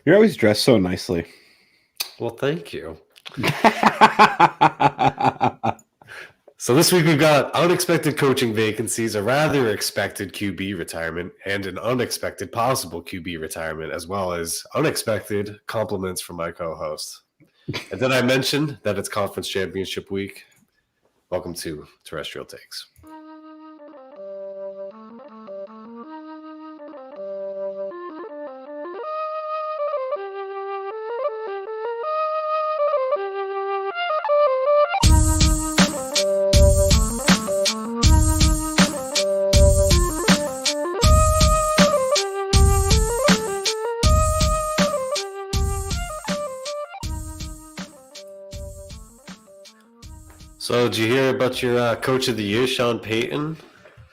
You're always dressed so nicely. Well, thank you. So this week we've got unexpected coaching vacancies, a rather expected QB retirement, and an unexpected possible QB retirement, as well as unexpected compliments from my co-host. And then I mentioned that it's Conference Championship week. Welcome to Terrestrial Takes. So did you hear about your coach of the year, Sean Payton?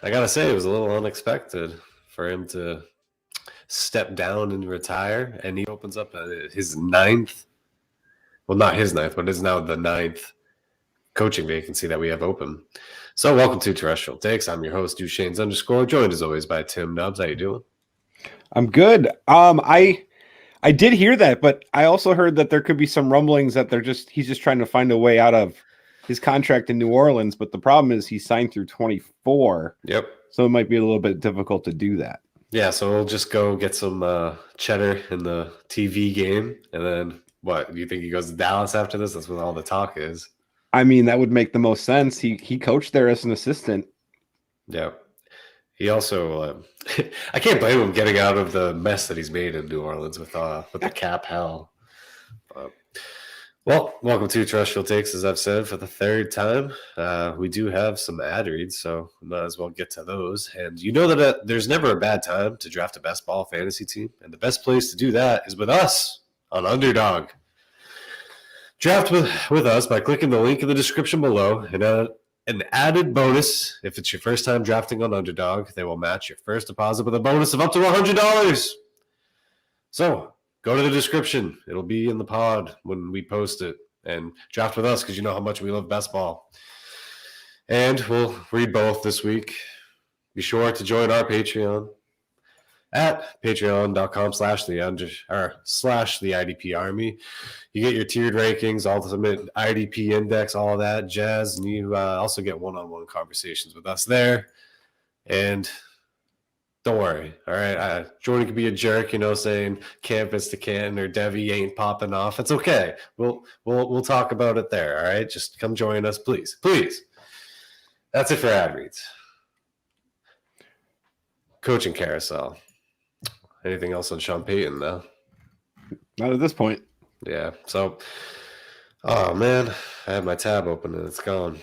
I got to say, it was a little unexpected for him to step down and retire. And he opens up his ninth, well, not his ninth, but it's now the ninth coaching vacancy that we have open. So welcome to Terrestrial Takes. I'm your host, Duchesne's _, joined as always by Tim Nubbs. How you doing? I'm good. I did hear that, but I also heard that there could be some rumblings that he's just trying to find a way out of his contract in New Orleans, but the problem is he signed through 24. Yep. So it might be a little bit difficult to do that. Yeah, so we'll just go get some cheddar in the TV game, and then what? Do you think he goes to Dallas after this? That's what all the talk is. I mean, that would make the most sense. He coached there as an assistant. Yeah. He also, I can't blame him getting out of the mess that he's made in New Orleans with the cap hell. Well, welcome to Terrestrial Takes, as I've said for the third time. We do have some ad reads, so we might as well get to those. And you know that there's never a bad time to draft a best ball fantasy team, and the best place to do that is with us on Underdog. Draft with us by clicking the link in the description below, and an added bonus, if it's your first time drafting on Underdog, they will match your first deposit with a bonus of up to $100. So go to the description. It'll be in the pod when we post it. And draft with us because you know how much we love best ball. And we'll read both this week. Be sure to join our Patreon at patreon.com/the IDP Army. You get your tiered rankings, ultimate IDP index, all that jazz. And you also get one-on-one conversations with us there. And don't worry, all right? Jordan could be a jerk, saying campus to Canton or Devi ain't popping off. It's okay. We'll talk about it there, all right? Just come join us, please. Please. That's it for ad reads. Coaching carousel. Anything else on Sean Payton, though? Not at this point. Yeah, so, oh, man, I had my tab open and it's gone.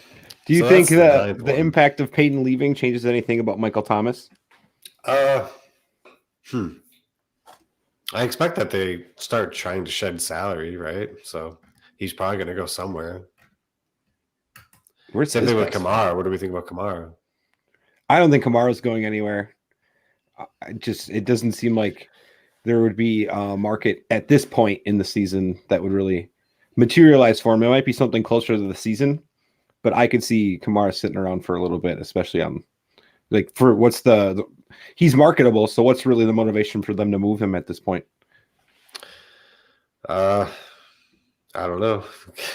Do you think the impact of Payton leaving changes anything about Michael Thomas? I expect that they start trying to shed salary, right? So he's probably going to go somewhere. Same thing with Kamara. What do we think about Kamara? I don't think Kamara's going anywhere. It doesn't seem like there would be a market at this point in the season that would really materialize for him. It might be something closer to the season, but I could see Kamara sitting around for a little bit, especially on he's marketable. So what's really the motivation for them to move him at this point? I don't know.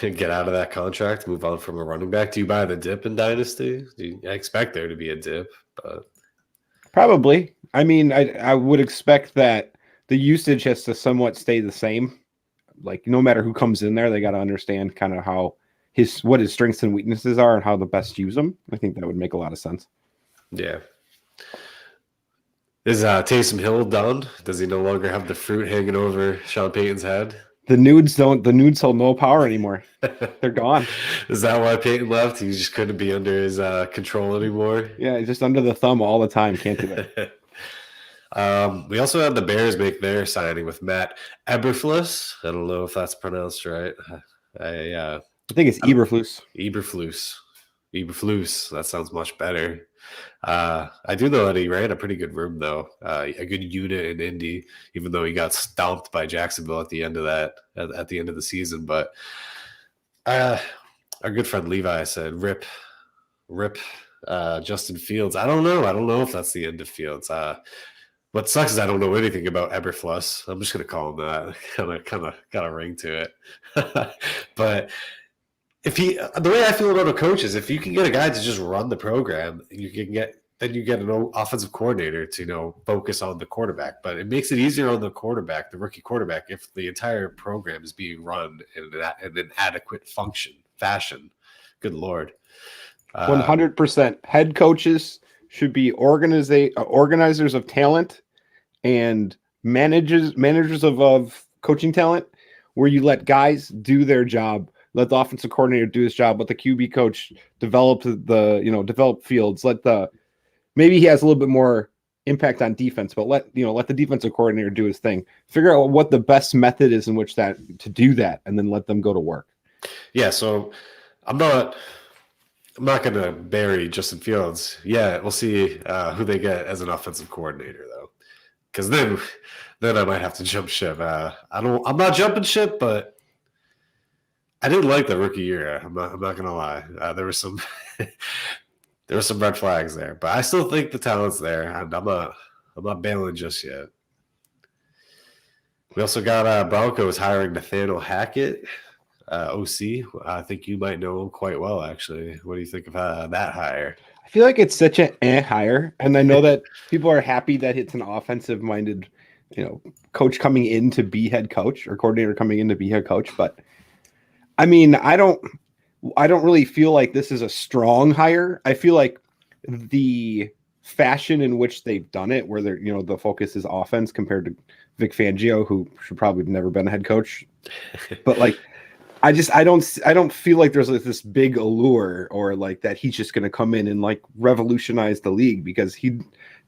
Get out of that contract, move on from a running back. Do you buy the dip in Dynasty? I expect there to be a dip, but probably. I mean, I would expect that the usage has to somewhat stay the same. Like no matter who comes in there, they got to understand kind of what his strengths and weaknesses are and how to best use them. I think that would make a lot of sense. Yeah. Is Taysom Hill done? Does he no longer have the fruit hanging over Sean Payton's head? The nudes hold no power anymore. They're gone. Is that why Payton left? He just couldn't be under his control anymore? Yeah, just under the thumb all the time. Can't do that. We also had the Bears make their signing with Matt Eberflus. I don't know if that's pronounced right. I think it's Eberflus. Eberflus. That sounds much better. I do know that he ran a pretty good room, though. A good unit in Indy, even though he got stomped by Jacksonville at the end of the season. But our good friend Levi said, "Rip, Justin Fields." I don't know if that's the end of Fields. What sucks is I don't know anything about Eberfluss. I'm just gonna call him that. Kind of got a ring to it. But the way I feel about a coach is if you can get a guy to just run the program, you get an offensive coordinator to focus on the quarterback. But it makes it easier on the rookie quarterback, if the entire program is being run in an adequate fashion. Good Lord. 100%. Head coaches should be organizers of talent and managers of coaching talent, where you let guys do their job, let the offensive coordinator do his job, let the QB coach develop develop fields, maybe he has a little bit more impact on defense, but let the defensive coordinator do his thing. Figure out what the best method is in which to do that, and then let them go to work. Yeah, so I'm not going to bury Justin Fields. Yeah, we'll see who they get as an offensive coordinator, though, because then I might have to jump ship. I'm not jumping ship, but I didn't like the rookie year. I'm not going to lie. There were some red flags there, but I still think the talent's there, and I'm not bailing just yet. We also got Broncos hiring Nathanael Hackett. OC. I think you might know him quite well, actually. What do you think of that hire? I feel like it's such an hire, and I know that people are happy that it's an offensive-minded, coach coming in to be head coach, or coordinator coming in to be head coach. But I mean, I don't really feel like this is a strong hire. I feel like the fashion in which they've done it, where they're the focus is offense, compared to Vic Fangio, who should probably have never been a head coach, but like. I don't feel like there's this big allure, or like that he's just going to come in and like revolutionize the league, because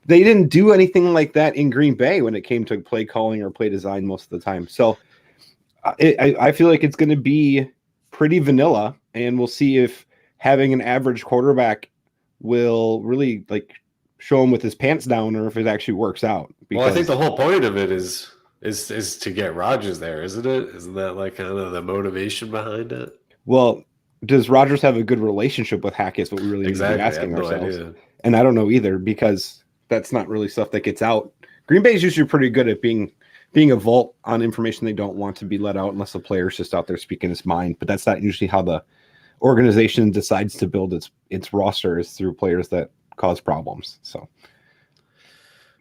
they didn't do anything like that in Green Bay when it came to play calling or play design most of the time. So I feel like it's going to be pretty vanilla, and we'll see if having an average quarterback will really like show him with his pants down, or if it actually works out. Well, I think the whole point of it is to get Rodgers there, isn't it? Isn't that like kind of the motivation behind it? Well, does Rodgers have a good relationship with Hackett is what we really need to be asking ourselves. Idea. And I don't know either, because that's not really stuff that gets out. Green Bay is usually pretty good at being a vault on information they don't want to be let out, unless the player's just out there speaking his mind. But that's not usually how the organization decides to build its roster, is through players that cause problems. So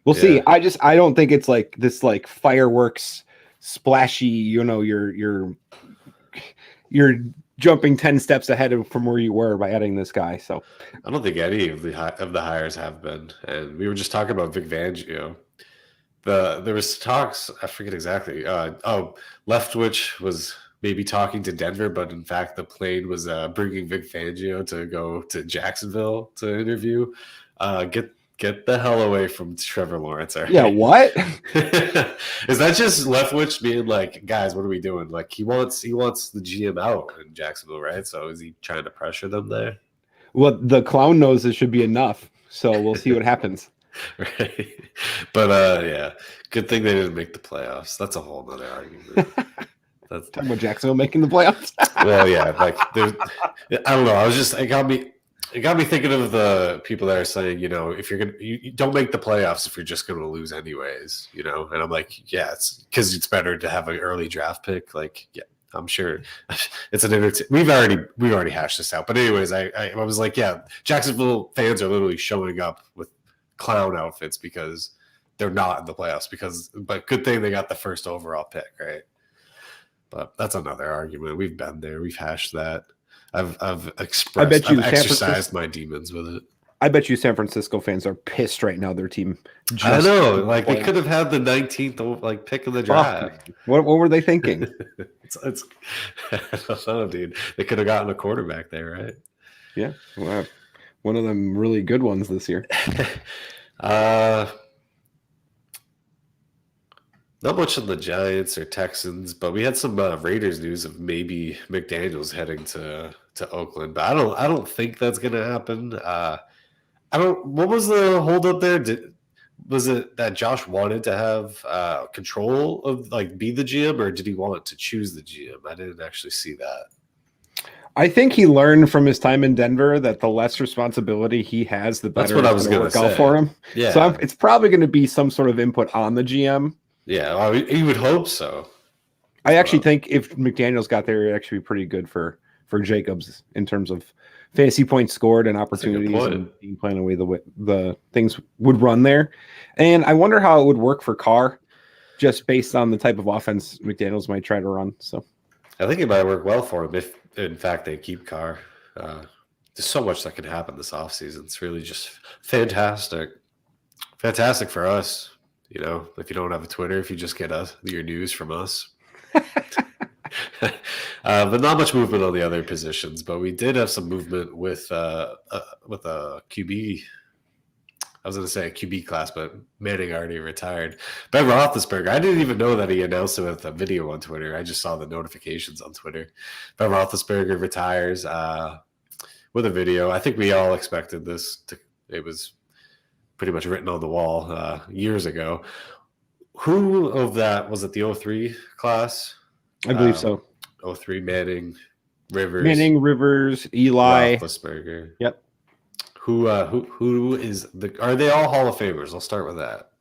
we'll see. I don't think it's like this like fireworks splashy, you're jumping 10 steps ahead from where you were by adding this guy. So I don't think any of the hires have been. And we were just talking about Vic Fangio. There was talks, I forget exactly. Leftwich was maybe talking to Denver, but in fact the plane was bringing Vic Fangio to go to Jacksonville to interview. Get the hell away from Trevor Lawrence. Right? Yeah, what? Is that just Leftwich being like, guys, what are we doing? Like he wants the GM out in Jacksonville, right? So is he trying to pressure them there? Well, the clown knows it should be enough. So we'll see what happens. Right. But yeah, good thing they didn't make the playoffs. That's a whole nother argument. That's talking about Jacksonville making the playoffs. Well, yeah, like I don't know. It got me thinking of the people that are saying, if you're you don't make the playoffs if you're just going to lose anyways, and I'm like, yeah, it's because it's better to have an early draft pick. Like, yeah, I'm sure it's an we've already hashed this out. But anyways, I was like, yeah, Jacksonville fans are literally showing up with clown outfits because they're not in the playoffs. But good thing they got the first overall pick, right? But that's another argument. We've been there. We've hashed that. I've exercised my demons with it. I bet you San Francisco fans are pissed right now. Their team. I know. Like they could have had the 19th pick of the draft. What were they thinking? it's I don't know, dude. They could have gotten a quarterback there, right? Yeah. Well, one of them really good ones this year. Not much on the Giants or Texans, but we had some Raiders news of maybe McDaniels heading to Oakland, but I don't think that's going to happen. What was the holdup there? Was it that Josh wanted to have control of be the GM, or did he want to choose the GM? I didn't actually see that. I think he learned from his time in Denver that the less responsibility he has, the better That's what I it's was going to gonna work out say. for him. Yeah. So it's probably going to be some sort of input on the GM. Yeah, well, you would hope so. I actually think if McDaniels got there, it'd actually be pretty good for Jacobs in terms of fantasy points scored and opportunities and game plan away the things would run there. And I wonder how it would work for Carr, just based on the type of offense McDaniels might try to run. So I think it might work well for him if, in fact, they keep Carr. There's so much that can happen this offseason. It's really just fantastic. Fantastic for us. You know, if you don't have a Twitter, if you just get your news from us. But not much movement on the other positions. But we did have some movement with a QB. I was going to say a QB class, but Manning already retired. Ben Roethlisberger, I didn't even know that he announced it with a video on Twitter. I just saw the notifications on Twitter. Ben Roethlisberger retires with a video. I think we all expected this. It was pretty much written on the wall years ago. Who of that, was it the 03 class? I believe so. 03, Manning, Rivers, Eli. Roethlisberger. Yep. Who is are they all Hall of Famers? I'll start with that.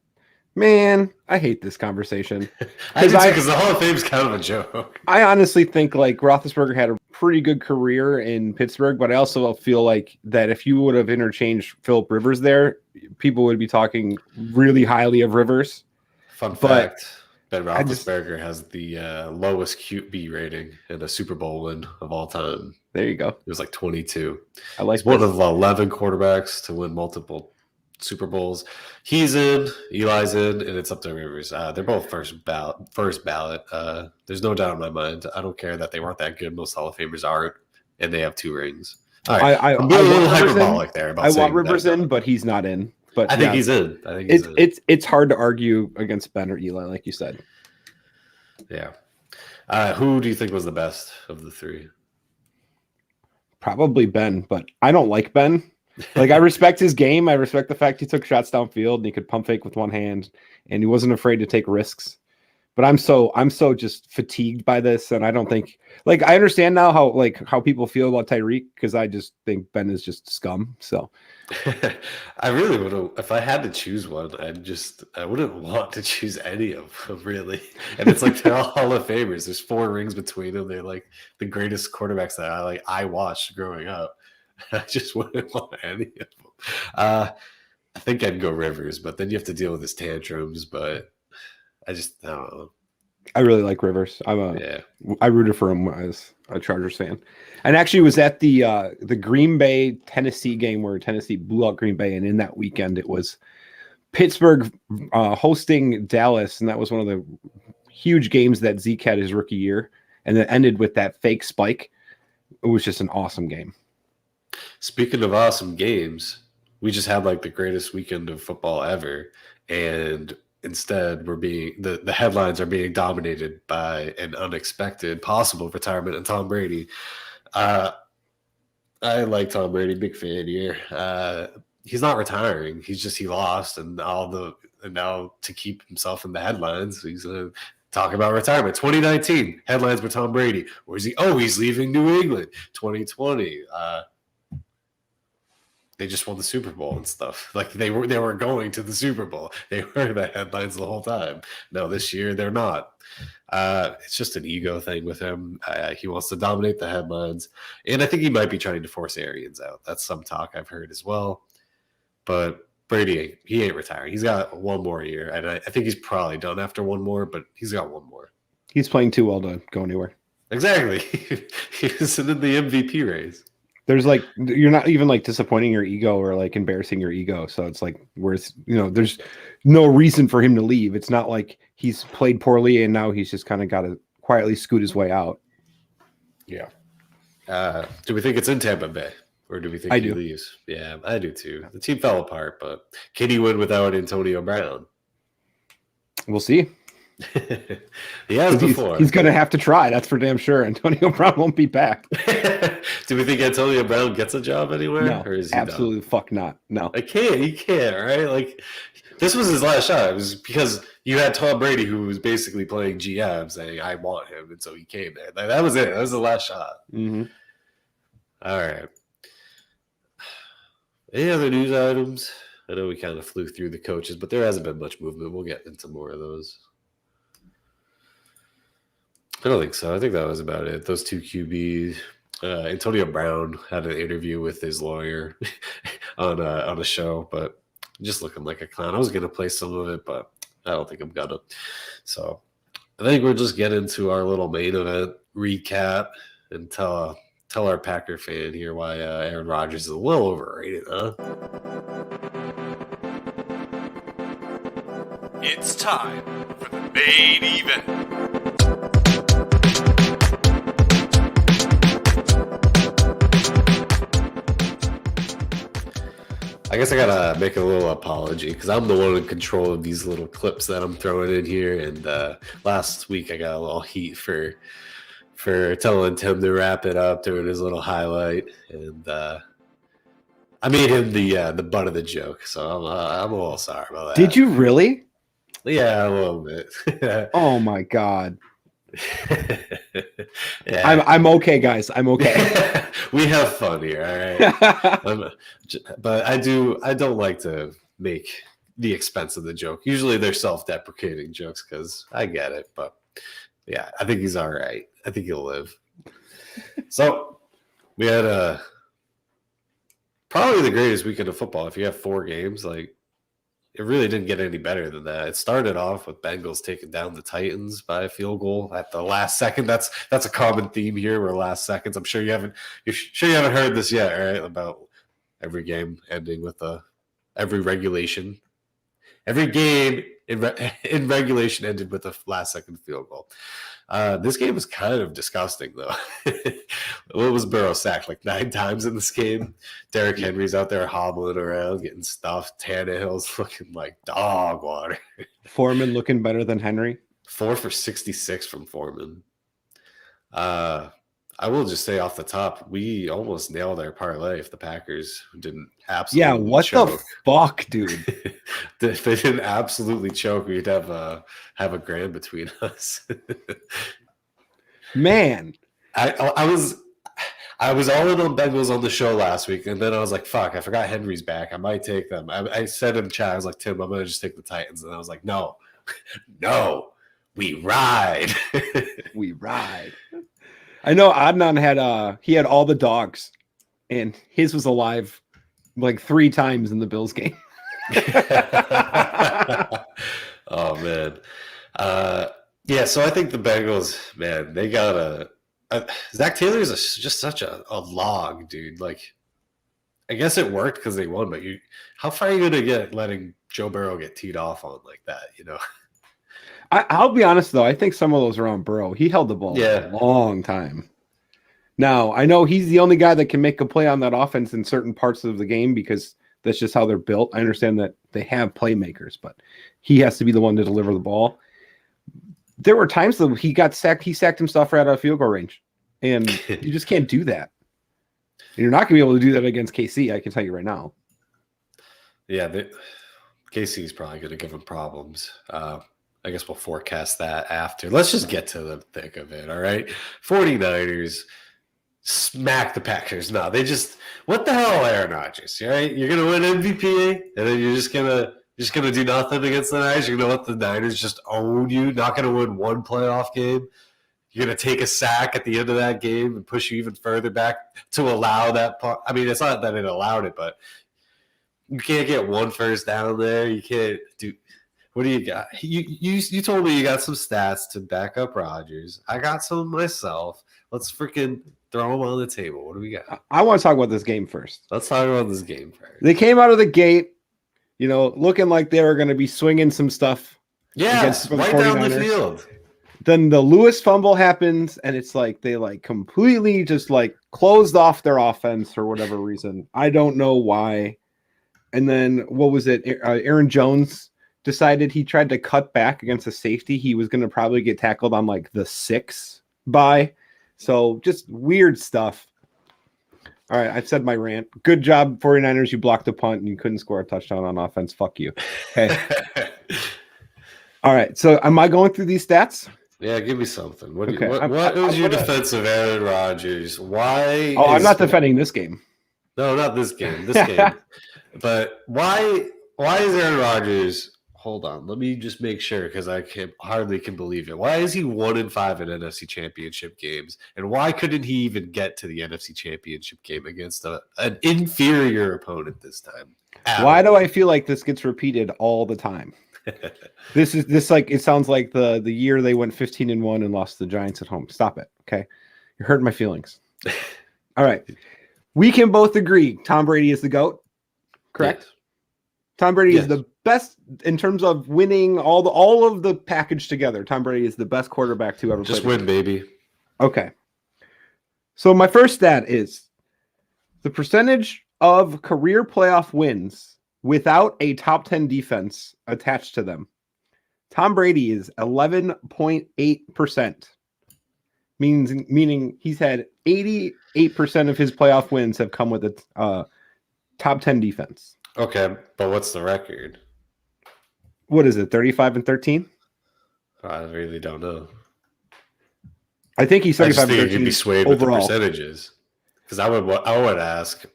Man, I hate this conversation. Because the Hall of Fame is kind of a joke. I honestly think like Roethlisberger had a pretty good career in Pittsburgh, but I also feel like that if you would have interchanged Phillip Rivers there, people would be talking really highly of Rivers. Fun fact, Ben Roethlisberger has the lowest QB rating in a Super Bowl win of all time. There you go. It was like 22. I like He's one of 11 quarterbacks to win multiple Super Bowls. He's in, Eli's in, and it's up to Rivers. They're both first ballot. There's no doubt in my mind. I don't care that they weren't that good. Most Hall of Famers aren't, and they have 2 rings. All right, I'm being a little hyperbolic there. I want Rivers in, but he's not in. But I think he's in. It's hard to argue against Ben or Eli, like you said. Yeah. Who do you think was the best of the 3? Probably Ben, but I don't like Ben. Like, I respect his game. I respect the fact he took shots downfield and he could pump fake with one hand and he wasn't afraid to take risks. But I'm so just fatigued by this, and I don't think, like, I understand now how people feel about Tyreek, because I just think Ben is just scum. So I really would, if I had to choose one, I wouldn't want to choose any of them, really. And it's like they're all Hall of Famers. There's 4 rings between them. They're like the greatest quarterbacks that I watched growing up. I just wouldn't want any of them. I think I'd go Rivers, but then you have to deal with his tantrums. But I don't know. I really like Rivers. I rooted for him as a Chargers fan, and actually was at the Green Bay Tennessee game where Tennessee blew out Green Bay, and in that weekend it was Pittsburgh hosting Dallas, and that was one of the huge games that Zeke had his rookie year, and it ended with that fake spike. It was just an awesome game. Speaking of awesome games, we just had like the greatest weekend of football ever, and instead the headlines are being dominated by an unexpected possible retirement of Tom Brady. I like Tom Brady, big fan here. He's not retiring. He lost, and now to keep himself in the headlines, he's talking about retirement. 2019 headlines for Tom Brady. Where's he? Oh, he's leaving New England. 2020. They just won the Super Bowl and stuff. Like they were going to the Super Bowl. They were the headlines the whole time. No, this year they're not. It's just an ego thing with him. He wants to dominate the headlines, and I think he might be trying to force Arians out. That's some talk I've heard as well. But Brady, he ain't retiring. He's got one more year, and I think he's probably done after one more. But he's got one more. He's playing too well to go anywhere. Exactly. He's in the MVP race. There's you're not even disappointing your ego or embarrassing your ego. So it's there's no reason for him to leave. It's not like he's played poorly and now he's just kind of got to quietly scoot his way out. Yeah. Do we think it's in Tampa Bay or do we think he leaves? Yeah, I do too. The team fell apart, but can he win without Antonio Brown? We'll see. He has before. He's going to have to try. That's for damn sure. Antonio Brown won't be back. Do we think Antonio Brown gets a job anywhere? No, or is he absolutely done? Fuck not. No. He can't, right? This was his last shot. It was because you had Tom Brady, who was basically playing GM, saying, I want him. And so he came there. That was it. That was the last shot. Mm-hmm. All right. Any other news items? I know we kind of flew through the coaches, but there hasn't been much movement. We'll get into more of those. I don't think so. I think that was about it. Those two QBs. Antonio Brown had an interview with his lawyer on a show, but just looking like a clown. I was going to play some of it, but I don't think I'm going to. So I think we'll just get into our little main event recap and tell our Packer fan here why Aaron Rodgers is a little overrated, huh? It's time for the main event. I guess I gotta make a little apology because I'm the one in control of these little clips that I'm throwing in here. And last week I got a little heat for telling Tim to wrap it up doing his little highlight, and I made him the butt of the joke. So I'm a little sorry about that. Did you really? Yeah, a little bit. Oh my God. Yeah. I'm okay, guys. I'm okay. We have fun here, all right. But I don't like to make the expense of the joke. Usually they're self-deprecating jokes because I get it. But yeah, I think he's all right. I think he'll live. So we had probably the greatest weekend of football. If you have 4 games, like, it really didn't get any better than that. It started off with Bengals taking down the Titans by a field goal at the last second. That's a common theme here. Where last seconds. I'm sure you haven't heard this yet, right? About every game ending with every regulation. Every game in regulation ended with a last second field goal. This game was kind of disgusting, though. What was Burrow sacked like 9 times in this game? Derrick Henry's out there hobbling around, getting stuffed. Tannehill's looking like dog water. Foreman looking better than Henry. 4 for 66 from Foreman. I will just say off the top, we almost nailed our parlay if the Packers didn't absolutely what choke. the fuck, dude? If they didn't absolutely choke, we'd have a grand between us. Man. I was all in on Bengals on the show last week, and then I was like, fuck, I forgot Henry's back. I might take them. I said in chat, I was like, Tim, I'm going to just take the Titans. And I was like, no, we ride. We ride. I know Adnan had he had all the dogs, and his was alive like 3 times in the Bills game. Oh man. Yeah, so I think the Bengals, man, they got Zach Taylor is just such a log, dude. Like, I guess it worked because they won, but how far are you gonna get letting Joe Burrow get teed off on like that, you know? I'll be honest though, I think some of those are on Burrow. He held the ball for a long time. Now, I know he's the only guy that can make a play on that offense in certain parts of the game because that's just how they're built. I understand that they have playmakers, but he has to be the one to deliver the ball. There were times that he got sacked. He sacked himself right out of field goal range, and you just can't do that. And you're not going to be able to do that against KC. I can tell you right now. Yeah, KC is probably going to give him problems. I guess we'll forecast that after. Let's just get to the thick of it, all right? 49ers smack the Packers. No, they just – what the hell, Aaron Rodgers, right? You're going to win MVP, and then you're just going to do nothing against the Niners? You're going to let the Niners just own you, not going to win one playoff game? You're going to take a sack at the end of that game and push you even further back to allow that part. I mean, it's not that it allowed it, but you can't get one first down there. You can't do – what do you got? You told me you got some stats to back up Rodgers. I got some myself. Let's freaking throw them on the table. What do we got? I want to talk about this game first. Let's talk about this game first. They came out of the gate, looking like they were going to be swinging some stuff. Yeah, right down the field. Then the Lewis fumble happens, and it's like they completely just closed off their offense for whatever reason. I don't know why. And then what was it? Aaron Jones decided he tried to cut back against a safety. He was going to probably get tackled on the 6 by. So just weird stuff. All right, I've said my rant. Good job, 49ers. You blocked a punt and you couldn't score a touchdown on offense. Fuck you. Okay. All right, so am I going through these stats? Yeah, give me something. What Okay, what was your gonna- defense of Aaron Rodgers? Why? Oh, I'm is not defending this game. No, not this game. This game. But why? Why is Aaron Rodgers? Hold on, let me just make sure because I hardly can believe it. Why is he 1-5 in NFC Championship games, and why couldn't he even get to the NFC Championship game against an inferior opponent this time? Why do I feel like this gets repeated all the time? This like it sounds like the year they went 15-1 and lost the Giants at home. Stop it, okay? You're hurting my feelings. All right, we can both agree Tom Brady is the GOAT, correct? Yes. Tom Brady is the best in terms of winning all of the package together. Tom Brady is the best quarterback to ever Just play. win, baby. Okay. So my first stat is the percentage of career playoff wins without a top 10 defense attached to them. Tom Brady is 11.8%. Meaning he's had 88% of his playoff wins have come with a top 10 defense. Okay, but what's the record? What is it? 35-13? I really don't know. I think he's I just 35 think it 13 could be swayed overall. with the percentages. Because I would ask.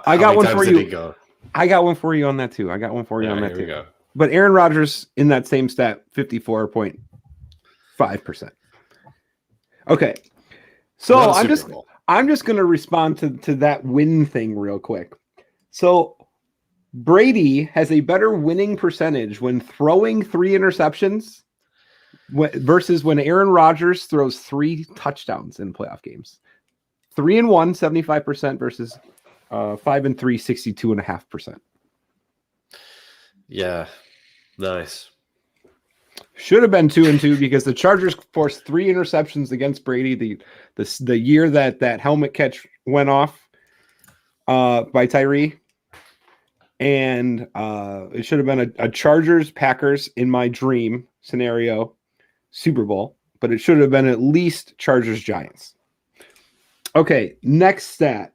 I got one for you. Did he go? I got one for you on that too. Here we go. But Aaron Rodgers in that same stat, 54.5%. Okay. So I'm just going to respond to that win thing real quick. So Brady has a better winning percentage when throwing 3 interceptions versus when Aaron Rodgers throws 3 touchdowns in playoff games. 3-1, 75% versus 5-3, 62.5%. Yeah, nice. Should have been 2-2 because the Chargers forced 3 interceptions against Brady the year that helmet catch went off by Tyree. And it should have been a Chargers-Packers in my dream scenario Super Bowl, but it should have been at least Chargers-Giants. Okay, next stat.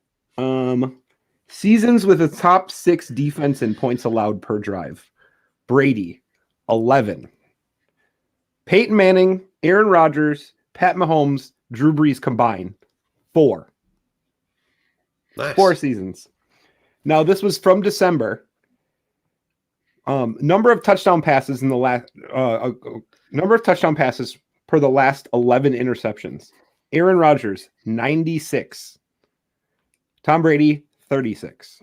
Seasons with a top 6 defense and points allowed per drive. Brady, 11. Peyton Manning, Aaron Rodgers, Pat Mahomes, Drew Brees combined, 4. Nice. 4 seasons. Now, this was from December. Number of touchdown passes in the last number of touchdown passes per the last 11 interceptions. Aaron Rodgers, 96. Tom Brady, 36.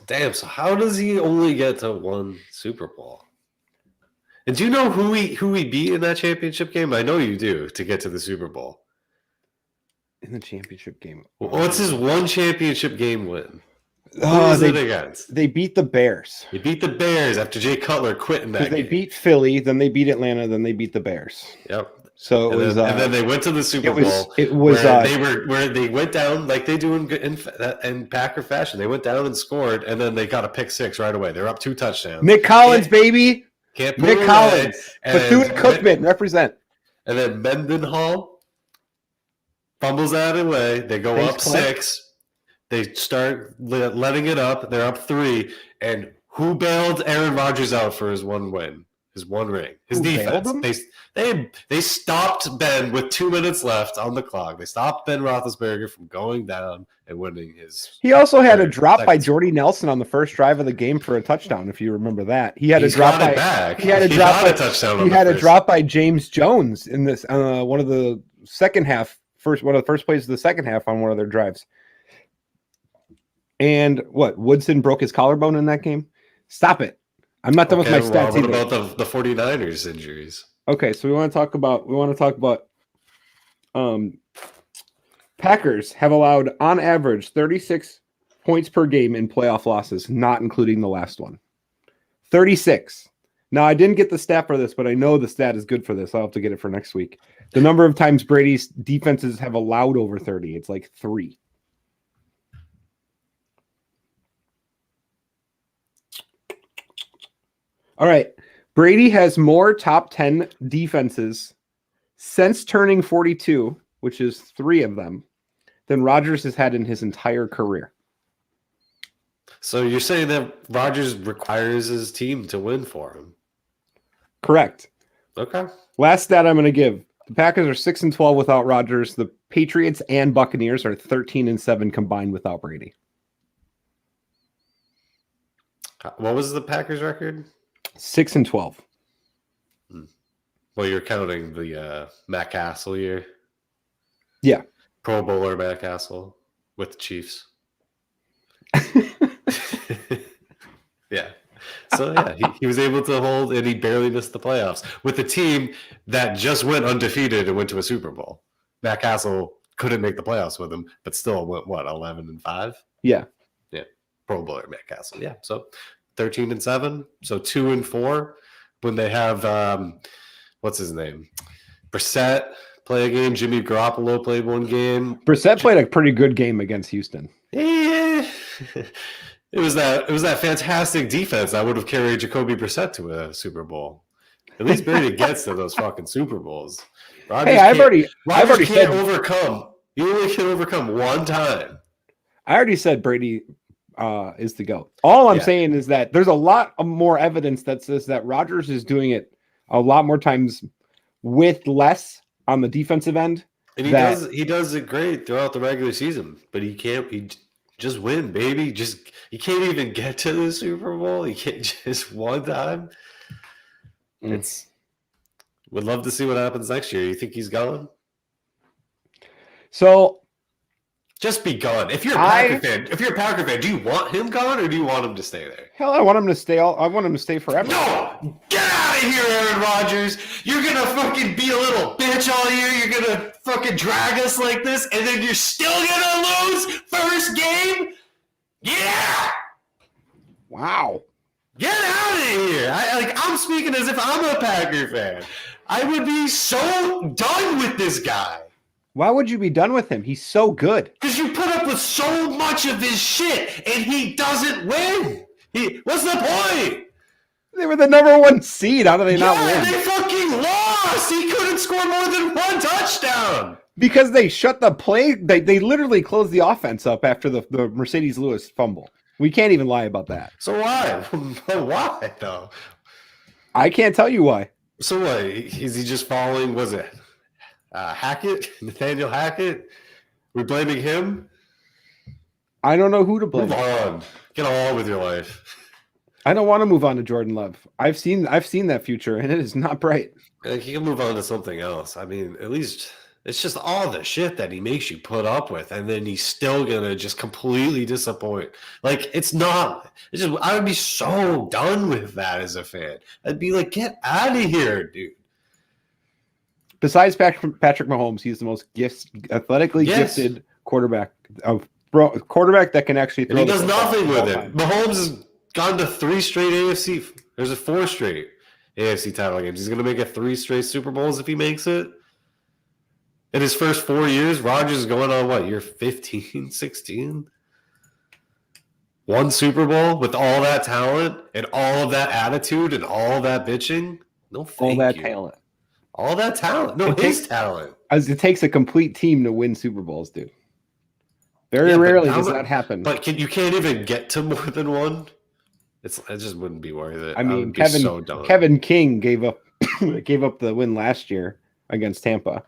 Damn, so how does he only get to 1 Super Bowl? And do you know who he beat in that championship game? I know you do, to get to the Super Bowl. In the championship game. What's his 1 championship game win? They beat the Bears. They beat the Bears after Jay Cutler quit in that game. They beat Philly, then they beat Atlanta, then they beat the Bears. Yep. So it was, and then they went to the Super Bowl. It was where they went down like they do in Packer fashion. They went down and scored, and then they got a pick 6 right away. They're up 2 touchdowns. Nick Collins, baby. Can't Nick Collins. Bethune-Cookman, represent. And then Mendenhall fumbles out of the way. They go up 6. They start letting it up. They're up 3. And who bailed Aaron Rodgers out for his 1 win? His 1 ring. His defense. They stopped Ben with 2 minutes left on the clock. They stopped Ben Roethlisberger from going down and winning his. He also had a drop by Jordy Nelson on the first drive of the game for a touchdoone. If you remember that, he had a drop by. He had a drop by touchdown. He had a drop by James Jones in this one of the second half. One of the first plays of the second half on one of their drives. And Woodson broke his collarbone in that game. Stop it. I'm not done with my stats. What about the 49ers injuries? Okay, so we want to talk about Packers have allowed on average 36 points per game in playoff losses, not including the last one. 36. Now, I didn't get the stat for this, but I know the stat is good for this. I'll have to get it for next week. The number of times Brady's defenses have allowed over 30. It's like 3. All right. Brady has more top 10 defenses since turning 42, which is 3 of them, than Rodgers has had in his entire career. So you're saying that Rodgers requires his team to win for him? Correct. Okay. Last stat I'm going to give. The Packers are 6-12 without Rodgers. The Patriots and Buccaneers are 13-7 combined without Brady. What was the Packers record? 6-12. Well, you're counting the Matt Castle year. Yeah. Pro Bowler Matt Castle with the Chiefs. Yeah. So, yeah, he was able to hold, and he barely missed the playoffs with a team that just went undefeated and went to a Super Bowl. Matt Castle couldn't make the playoffs with him, but still went, 11-5? Yeah. Yeah. Pro Bowler Matt Castle. Yeah. So 13-7. So 2-4 when they have, what's his name? Brissett play a game. Jimmy Garoppolo played one game. Brissett played a pretty good game against Houston. Yeah. It was that fantastic defense that would have carried Jacoby Brissett to a Super Bowl. At least Brady gets to those fucking Super Bowls. Hey, I've already said overcome. You only can overcome one time. I already said Brady is the GOAT. All I'm saying is that there's a lot of more evidence that says that Rodgers is doing it a lot more times with less on the defensive end. And he does it great throughout the regular season, but he just win, baby. You can't even get to the Super Bowl. You can't just one time. Would love to see what happens next year. You think he's gone? So just be gone. If you're a Packer fan, do you want him gone or do you want him to stay there? Hell, I want him to stay. I want him to stay forever. No, get out of here, Aaron Rodgers. You're gonna fucking be a little bitch all year. You're gonna fucking drag us like this, and then you're still gonna lose first game. Yeah. Wow. Get out of here. I'm speaking as if I'm a Packer fan. I would be so done with this guy. Why would you be done with him? He's so good. Because you put up with so much of his shit, and he doesn't win. What's the point? They were the number one seed. How do they not win? They fucking lost. He couldn't score more than one touchdown. Because they shut the play. They literally closed the offense up after the Mercedes Lewis fumble. We can't even lie about that. So why? Why, though? I can't tell you why. So what? Is he just following, was it Hackett? Nathanael Hackett? We're blaming him? I don't know who to blame. Move on. Get on with your life. I don't want to move on to Jordan Love. I've seen that future, and it is not bright. He can move on to something else. I mean, at least it's just all the shit that he makes you put up with, and then he's still gonna just completely disappoint. I would be so done with that as a fan. I'd be like, get out of here, dude. Besides Patrick Mahomes, he's the most athletically gifted quarterback that can actually throw. And he does nothing with it. Mahomes has gone to 3 straight AFC. There's a 4 straight AFC title games. He's going to make it 3 straight Super Bowls if he makes it. In his first 4 years, Rodgers is going on year 15, 16? 1 Super Bowl with all that talent and all of that attitude and all that bitching? No, thank you. Talent. All that talent. No, his talent. As it takes a complete team to win Super Bowls, dude. Very rarely does that happen. But you can't even get to more than 1? It just wouldn't be worth it. I mean, Kevin King gave up the win last year against Tampa.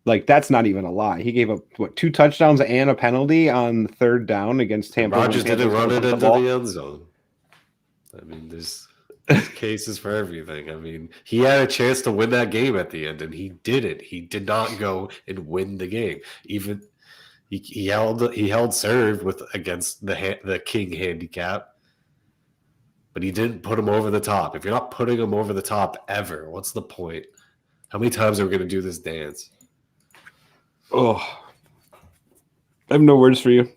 That's not even a lie. He gave up 2 touchdowns and a penalty on 3rd down against Tampa. Rodgers didn't run it into the end zone. I mean, there's cases for everything. I mean, he had a chance to win that game at the end, and he didn't. He did not go and win the game. Even he held serve against the King handicap. But he didn't put him over the top. If you're not putting him over the top ever, what's the point? How many times are we going to do this dance? Oh, I have no words for you.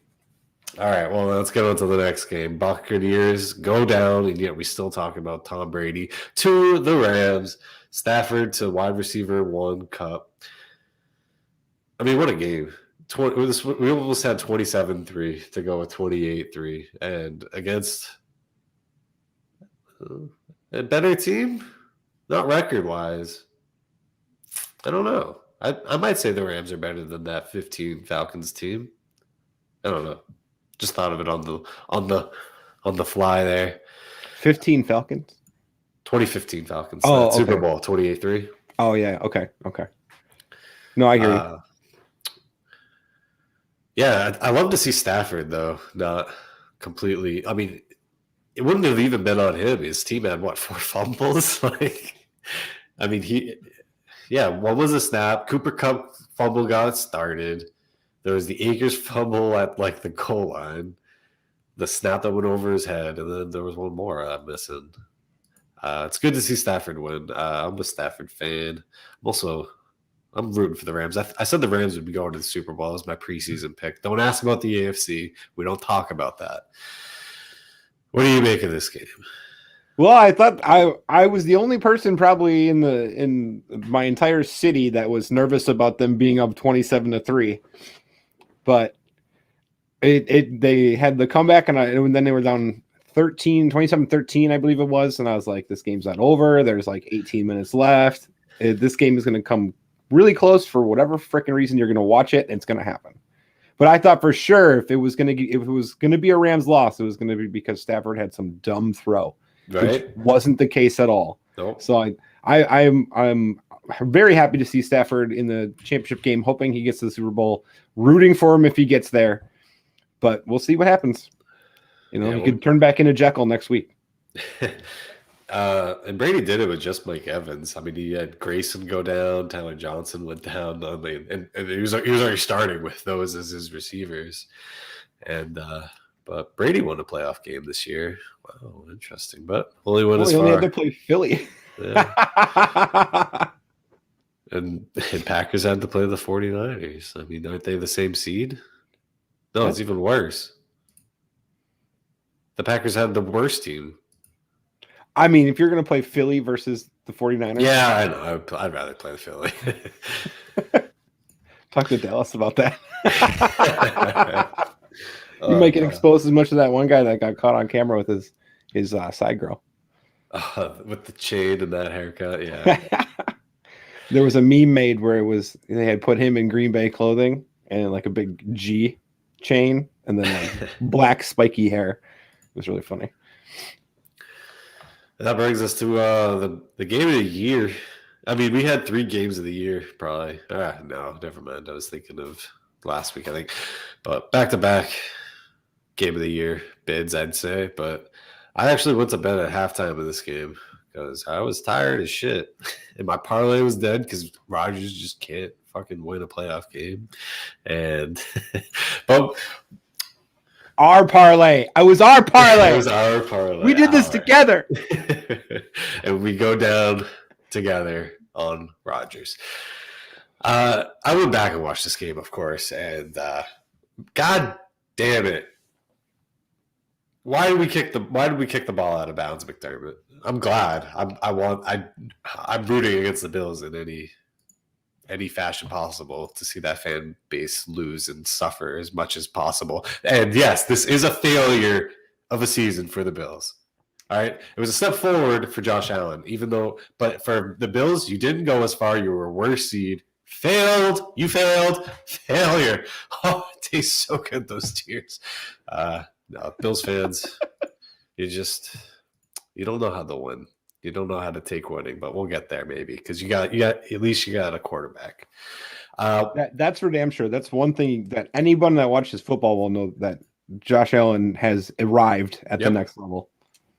All right, well, let's get on to the next game. Buccaneers go down, and yet we still talk about Tom Brady to the Rams. Stafford to wide receiver 1 Cup. I mean, what a game. We almost had 27-3 to go with 28-3. And against a better team? Not record-wise. I don't know. I might say the Rams are better than that 15 Falcons team. I don't know. Just thought of it on the fly there. 15 Falcons? 2015 Falcons. Oh, Super okay. Bowl 28-3. Oh yeah. Okay. No, I hear you. Yeah, I love to see Stafford though. Not completely. I mean, it wouldn't have even been on him. His team had what, 4 fumbles? I mean, one was a snap. Cooper Kupp fumble got started. There was the Akers fumble at like the goal line, the snap that went over his head, and then there was one more I'm missing. It's good to see Stafford win. I'm a Stafford fan. I'm rooting for the Rams. I said the Rams would be going to the Super Bowl as my preseason pick. Don't ask about the AFC. We don't talk about that. What do you make of this game? Well, I thought I was the only person probably in my entire city that was nervous about them being up 27-3, but they had the comeback and then they were down 27-13, I believe it was, and I was like, this game's not over. There's like 18 minutes left. This game is going to come really close for whatever freaking reason you're going to watch it, and it's going to happen. But I thought for sure if it was going to be a Rams loss, it was going to be because Stafford had some dumb throw. Which wasn't the case at all. Nope. So I'm very happy to see Stafford in the championship game, hoping he gets to the Super Bowl, rooting for him if he gets there. But we'll see what happens. He could turn back into Jekyll next week. And Brady did it with just Mike Evans. I mean, he had Grayson go down, Tyler Johnson went down. I mean, and he was already starting with those as his receivers. And but Brady won a playoff game this year. Wow, interesting. But only went as far. He only had to play Philly. Yeah. and Packers had to play the 49ers. I mean, aren't they the same seed? No, it's even worse. The Packers had the worst team. I mean, if you're going to play Philly versus the 49ers. Yeah, I know. I'd rather play the Philly. Talk to Dallas about that. You might get exposed as much as that one guy that got caught on camera with his side girl. With the chain and that haircut, yeah. There was a meme made where they had put him in Green Bay clothing and like a big G chain and then like black spiky hair. It was really funny. That brings us to the game of the year. I mean, we had 3 games of the year, probably. No, never mind. I was thinking of last week, I think. But back-to-back game of the year bids, I'd say. But I actually went to bed at halftime of this game because I was tired as shit. And my parlay was dead because Rodgers just can't fucking win a playoff game. And but our parlay. It was our parlay. It was our parlay. We did this together. And we go down together on Rodgers. I went back and watched this game, of course, and God damn it. Why did we kick the ball out of bounds, McDermott? I'm glad. I'm rooting against the Bills in any fashion possible to see that fan base lose and suffer as much as possible. And yes, this is a failure of a season for the Bills. All right. It was a step forward for Josh Allen, but for the Bills, you didn't go as far. You were worst seed. Failed. You failed. Failure. Oh, it tastes so good, those tears. No, Bills fans, you don't know how to win. You don't know how to take winning, but we'll get there maybe because you got at least you got a quarterback. That's for damn sure. That's one thing that anyone that watches football will know, that Josh Allen has arrived at the next level.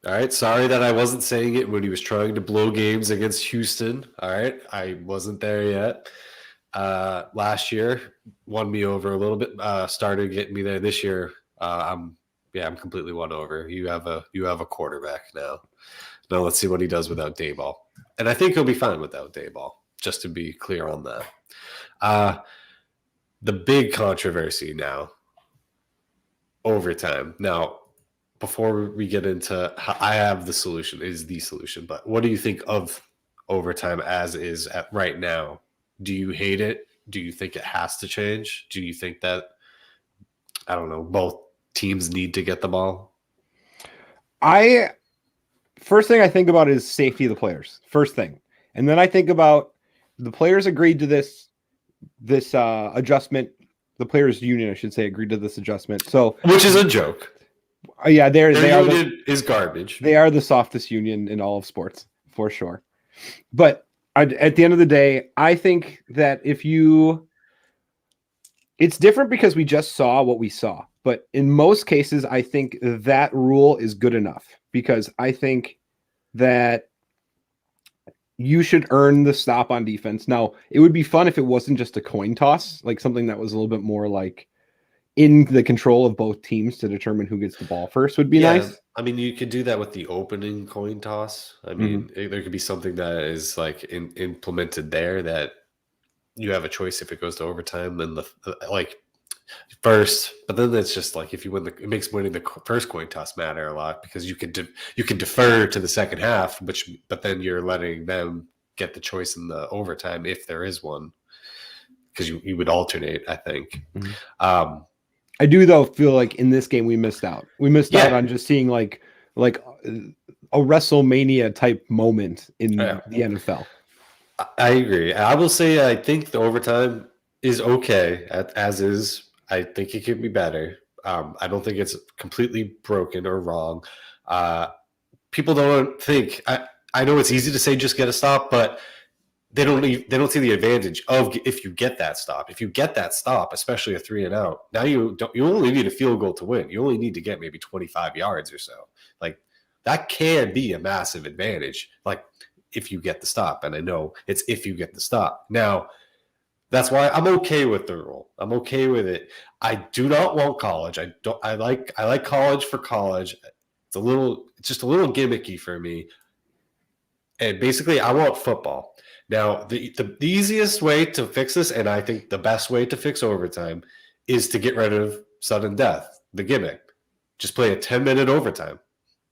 All right. Sorry that I wasn't saying it when he was trying to blow games against Houston. All right. I wasn't there yet. Last year won me over a little bit. Started getting me there this year. I'm completely won over. You have a quarterback now. Now let's see what he does without Dayball. And I think he'll be fine without Dayball, just to be clear on that. The big controversy now, overtime. Now, before we get into how I have the solution, is the solution, but what do you think of overtime as is at right now? Do you hate it? Do you think it has to change? Do you think that, I don't know, both teams need to get the ball? First thing I think about is safety of the players. First thing. And then I think about the players agreed to this adjustment. The players union, I should say, agreed to this adjustment. So, which is a joke. Yeah, their union is garbage. They are the softest union in all of sports. for sure. But at the end of the day, I think that it's different because we just saw what we saw. But in most cases, I think that rule is good enough because I think that you should earn the stop on defense. Now, it would be fun if it wasn't just a coin toss, like something that was a little bit more like in the control of both teams to determine who gets the ball first would be nice. I mean, you could do that with the opening coin toss. I mean, there could be something that is like implemented there that you have a choice if it goes to overtime and like first, but then it's just like if you win it makes winning the first coin toss matter a lot because you can defer to the second half, but then you're letting them get the choice in the overtime if there is one because you would alternate. I think. I do though feel like in this game we missed out. We missed out on just seeing like a WrestleMania type moment in the NFL. I agree. I will say I think the overtime is okay as is. I think it could be better. I don't think it's completely broken or wrong. People don't think. I know it's easy to say just get a stop, but they don't see the advantage of if you get that stop. If you get that stop, especially a 3-and-out, now you only need a field goal to win. You only need to get maybe 25 yards or so. Like that can be a massive advantage. Like if you get the stop, and I know it's if you get the stop. Now, that's why I'm okay with the rule. I'm okay with it. I do not want college. I like college for college. It's just a little gimmicky for me. And basically, I want football. Now, the easiest way to fix this, and I think the best way to fix overtime, is to get rid of sudden death, the gimmick. Just play a 10-minute overtime.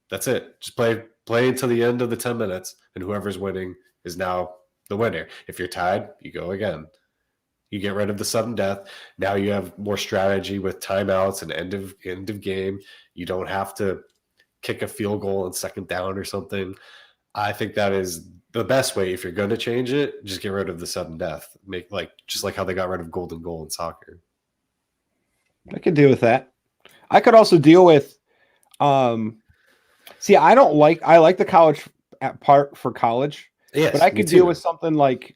That's it. Just play until the end of the 10 minutes, and whoever's winning is now the winner. If you're tied, you go again. You get rid of the sudden death. Now you have more strategy with timeouts and end of game. You don't have to kick a field goal on second down or something. I think that is the best way. If you're going to change it, just get rid of the sudden death. Make just like how they got rid of golden goal in soccer. I could deal with that. I could also deal with I like the college part for college. Yes, but I could deal with something like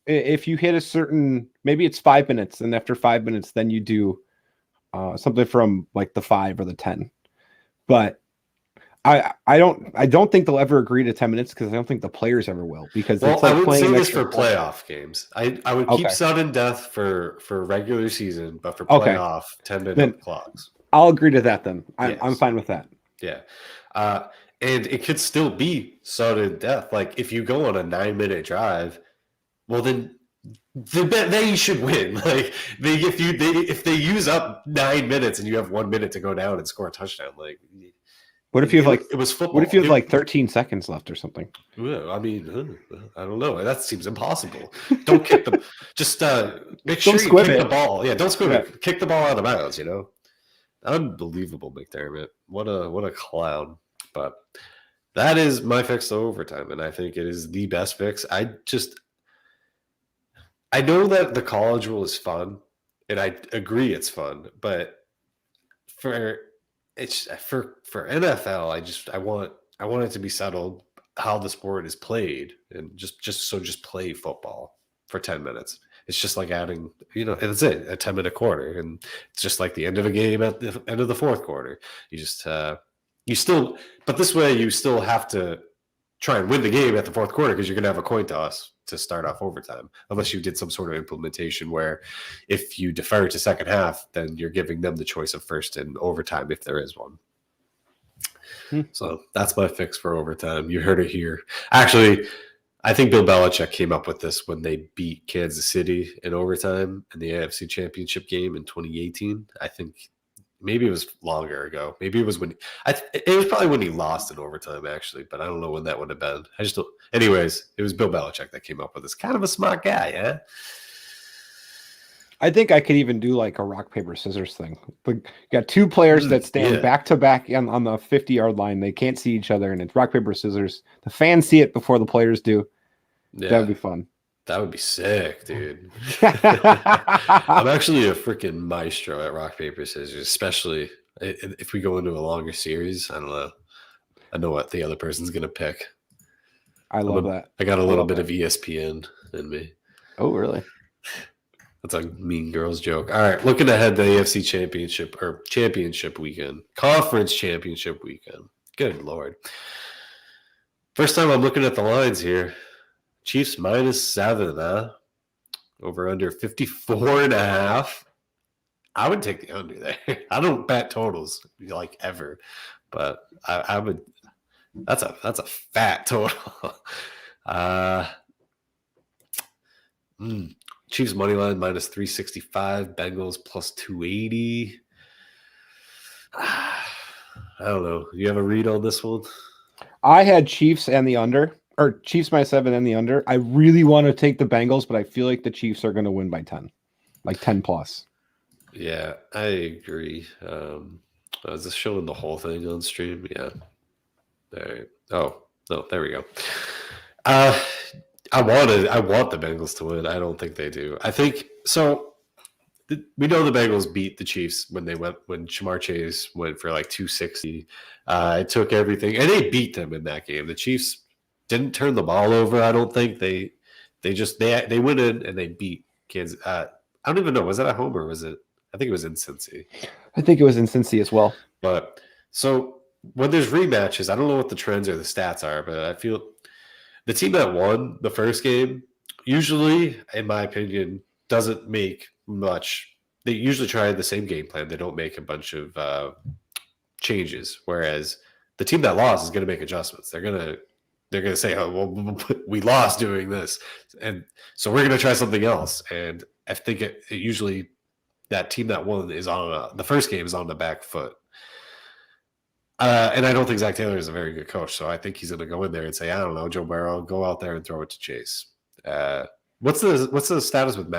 if you hit a certain, maybe it's 5 minutes, and after 5 minutes, then you do something from like the 5 or the 10. But I don't think they'll ever agree to 10 minutes because I don't think the players ever will. Because it's like I would playing say this for playoff games. I would keep sudden death for regular season, but for playoff 10-minute clocks. I'll agree to that then. I'm fine with that. Yeah. And it could still be sudden death. Like if you go on a 9-minute drive, well then they should win. Like if they use up 9 minutes and you have 1 minute to go down and score a touchdown, like what if you have it was football? What if you have like 13 seconds left or something? I mean, I don't know. That seems impossible. Don't kick the. Just make sure you kick the ball. Yeah, don't squib it. Kick the ball out of bounds. Unbelievable, McDermott. What a clown. But that is my fix to overtime, and I think it is the best fix. I know that the college rule is fun, and I agree it's fun, but for NFL, I want it to be settled how the sport is played, and just play football for 10 minutes. It's just like adding, it's a 10-minute quarter, and it's just like the end of a game at the end of the fourth quarter. But this way you still have to try and win the game at the fourth quarter because you're going to have a coin toss to start off overtime, unless you did some sort of implementation where if you defer to second half, then you're giving them the choice of first and overtime if there is one. So that's my fix for overtime. You heard it here. Actually, I think Bill Belichick came up with this when they beat Kansas City in overtime in the AFC Championship game in 2018. I think maybe it was longer ago. Maybe it was it was probably when he lost in overtime, actually, but I don't know when that would have been. Anyways, it was Bill Belichick that came up with this. Kind of a smart guy, yeah? I think I could even do like a rock, paper, scissors thing. But you got two players that stand back to back on the 50-yard line. They can't see each other, and it's rock, paper, scissors. The fans see it before the players do. Yeah. That would be fun. That would be sick, dude. I'm actually a freaking maestro at rock, paper, scissors, especially if we go into a longer series. I don't know. I know what the other person's going to pick. I love that. I got a little love bit that. of ESPN in me. Oh, really? That's a Mean Girls joke. All right, looking ahead to the AFC Championship weekend, Conference Championship weekend. Good Lord. First time I'm looking at the lines here. Chiefs -7, huh? Over under 54.5. I would take the under there. I don't bet totals like ever, but I would. That's a fat total. Chiefs money line -365, Bengals +280. I don't know. You have a read on this one? I had Chiefs and the under, or Chiefs -7 and the under. I really want to take the Bengals, but I feel like the Chiefs are going to win by 10, like 10 plus. Yeah, I agree. Is this showing the whole thing on stream? Yeah. All right. Oh, no, there we go. I want the Bengals to win. I don't think they do. I think so. We know the Bengals beat the Chiefs when Jamar Chase went for like 260. It took everything, and they beat them in that game. The Chiefs didn't turn the ball over. I don't think they went in and they beat Kansas. I don't even know. Was that at home or was it? I think it was in Cincy. I think it was in Cincy as well. But so when there's rematches, I don't know what the trends or the stats are, but I feel the team that won the first game usually, in my opinion, doesn't make much. They usually try the same game plan. They don't make a bunch of changes. Whereas the team that lost is going to make adjustments. They're going to say, "Oh, well, we lost doing this," and so we're going to try something else. And I think it usually that team that won is on the first game is on the back foot. And I don't think Zach Taylor is a very good coach, so I think he's going to go in there and say, "I don't know, Joe Burrow, go out there and throw it to Chase." What's the status with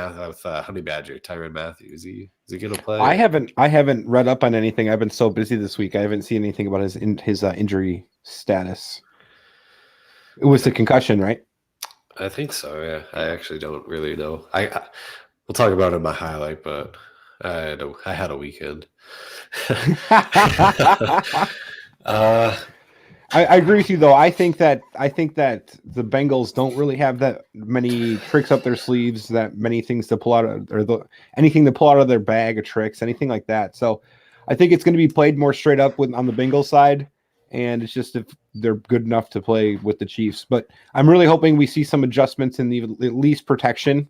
Honey Badger, Tyrann Mathieu? Is he going to play? I haven't read up on anything. I've been so busy this week. I haven't seen anything about his injury status. It was the concussion, right? I think so. Yeah, I actually don't really know. We'll talk about it in my highlight, but I had a weekend. I agree with you though. I think that the Bengals don't really have that many tricks up their sleeves, that many things to pull out of, anything to pull out of their bag of tricks, anything like that. So I think it's going to be played more straight up on the Bengals side, and it's just if they're good enough to play with the Chiefs. But I'm really hoping we see some adjustments in the at least protection,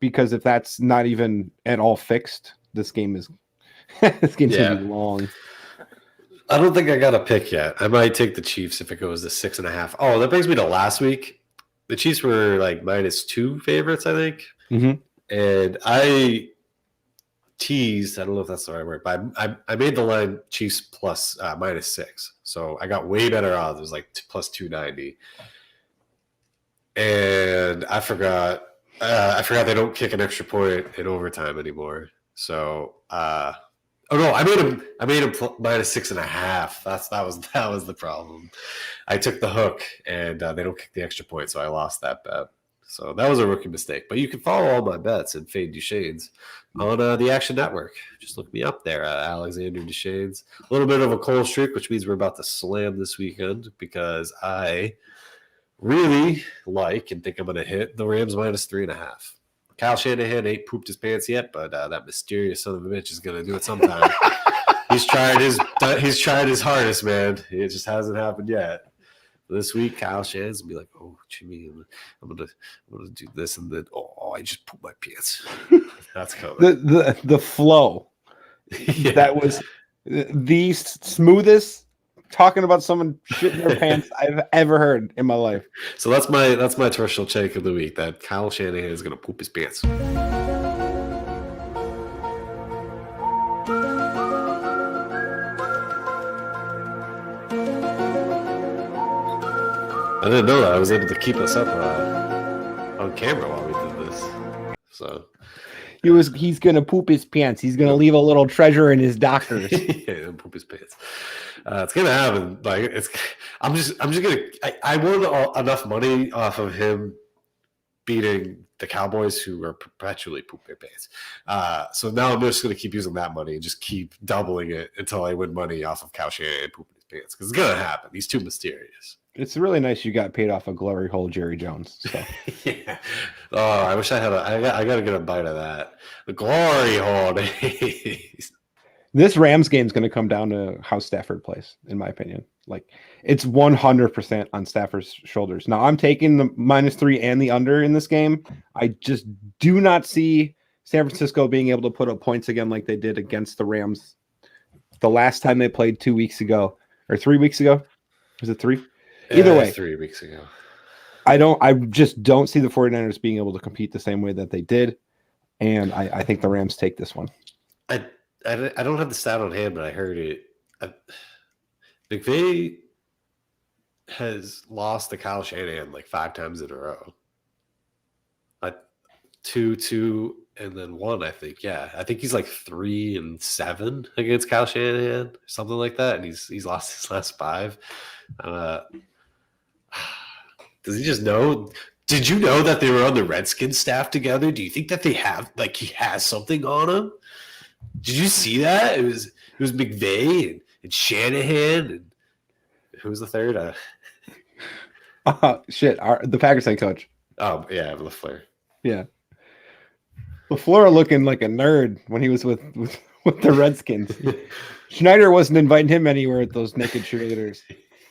because if that's not even at all fixed, this game is this game's gonna be long. I don't think I got a pick yet. I might take the Chiefs if it goes to 6.5. Oh, that brings me to last week. The Chiefs were like -2 favorites, I think. Mm-hmm. And I teased, I don't know if that's the right word, but I made the line Chiefs plus -6. So I got way better odds. It was like plus 290. And I forgot they don't kick an extra point in overtime anymore. So oh no, I made him -6.5. That was the problem. I took the hook, and they don't kick the extra point, so I lost that bet. So that was a rookie mistake. But you can follow all my bets and Fade Duchesne's on the Action Network. Just look me up there, Alexander Duchesne's. A little bit of a cold streak, which means we're about to slam this weekend because I really like and think I'm going to hit the Rams -3.5. Kyle Shanahan ain't pooped his pants yet, but that mysterious son of a bitch is going to do it sometime. He's tried his hardest, man. It just hasn't happened yet. This week, Kyle Shanahan's going to be like, "Oh, Jimmy, I'm gonna do this," and then, "Oh, I just pooped my pants." That's coming. The flow. Yeah. That was the smoothest talking about someone shitting their pants I've ever heard in my life. So that's my terrestrial take of the week, that Kyle Shanahan is going to poop his pants. I didn't know that I was able to keep us up on camera while we did this. So he's gonna poop his pants. He's gonna leave a little treasure in his doctors. Yeah, poop his pants. It's gonna happen. Like I'm just gonna. I won enough money off of him beating the Cowboys, who are perpetually poop their pants. So now I'm just gonna keep using that money and just keep doubling it until I win money off of Kyle Shanahan pooping his pants, because it's gonna happen. He's too mysterious. It's really nice you got paid off a glory hole, Jerry Jones. So. Yeah. Oh, I wish I had I got to get a bite of that. The glory hole days. This Rams game is going to come down to how Stafford plays, in my opinion. Like, it's 100% on Stafford's shoulders. Now, I'm taking the -3 and the under in this game. I just do not see San Francisco being able to put up points again like they did against the Rams the last time they played 2 weeks ago or 3 weeks ago. Was it 3? Either way, 3 weeks ago. I just don't see the 49ers being able to compete the same way that they did. And I think the Rams take this one. I don't have the stat on hand, but I heard it. McVay has lost to Kyle Shanahan like 5 times in a row. 2, and then 1, I think. Yeah, I think he's like 3-7 against Kyle Shanahan, something like that, and he's lost his last 5. Does he just know? Did you know that they were on the Redskins staff together? Do you think that they have he has something on him? Did you see that? It was McVay and Shanahan and who was the third? The Packers head coach. Oh yeah, LaFleur. Yeah, LaFleur looking like a nerd when he was with the Redskins. Schneider wasn't inviting him anywhere with those naked cheerleaders.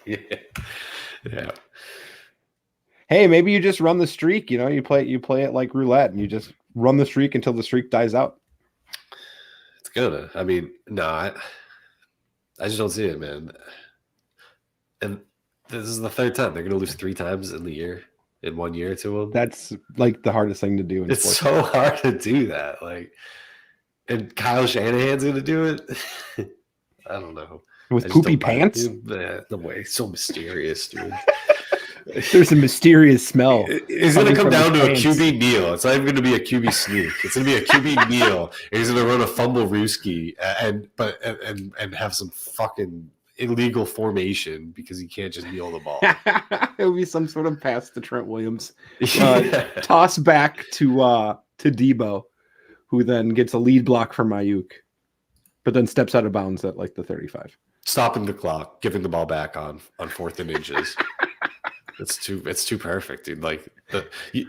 Yeah. Hey, maybe you just run the streak. You play it like roulette, and you just run the streak until the streak dies out. It's gonna. I mean, no, I just don't see it, man. And this is the 3rd time they're gonna lose 3 times in 1 year to them. That's like the hardest thing to do. It's sports. So hard to do that. And Kyle Shanahan's gonna do it. I don't know. With poopy pants? The way it's so mysterious, dude. There's a mysterious smell. It's going to come down to a QB kneel. It's not even going to be a QB sneak. It's going to be a QB kneel. He's going to run a fumble rooski and have some fucking illegal formation because he can't just kneel the ball. It'll be some sort of pass to Trent Williams, toss back to Debo, who then gets a lead block from Ayuk, but then steps out of bounds at like the 35. Stopping the clock, giving the ball back on 4th and inches. It's too perfect, dude. Like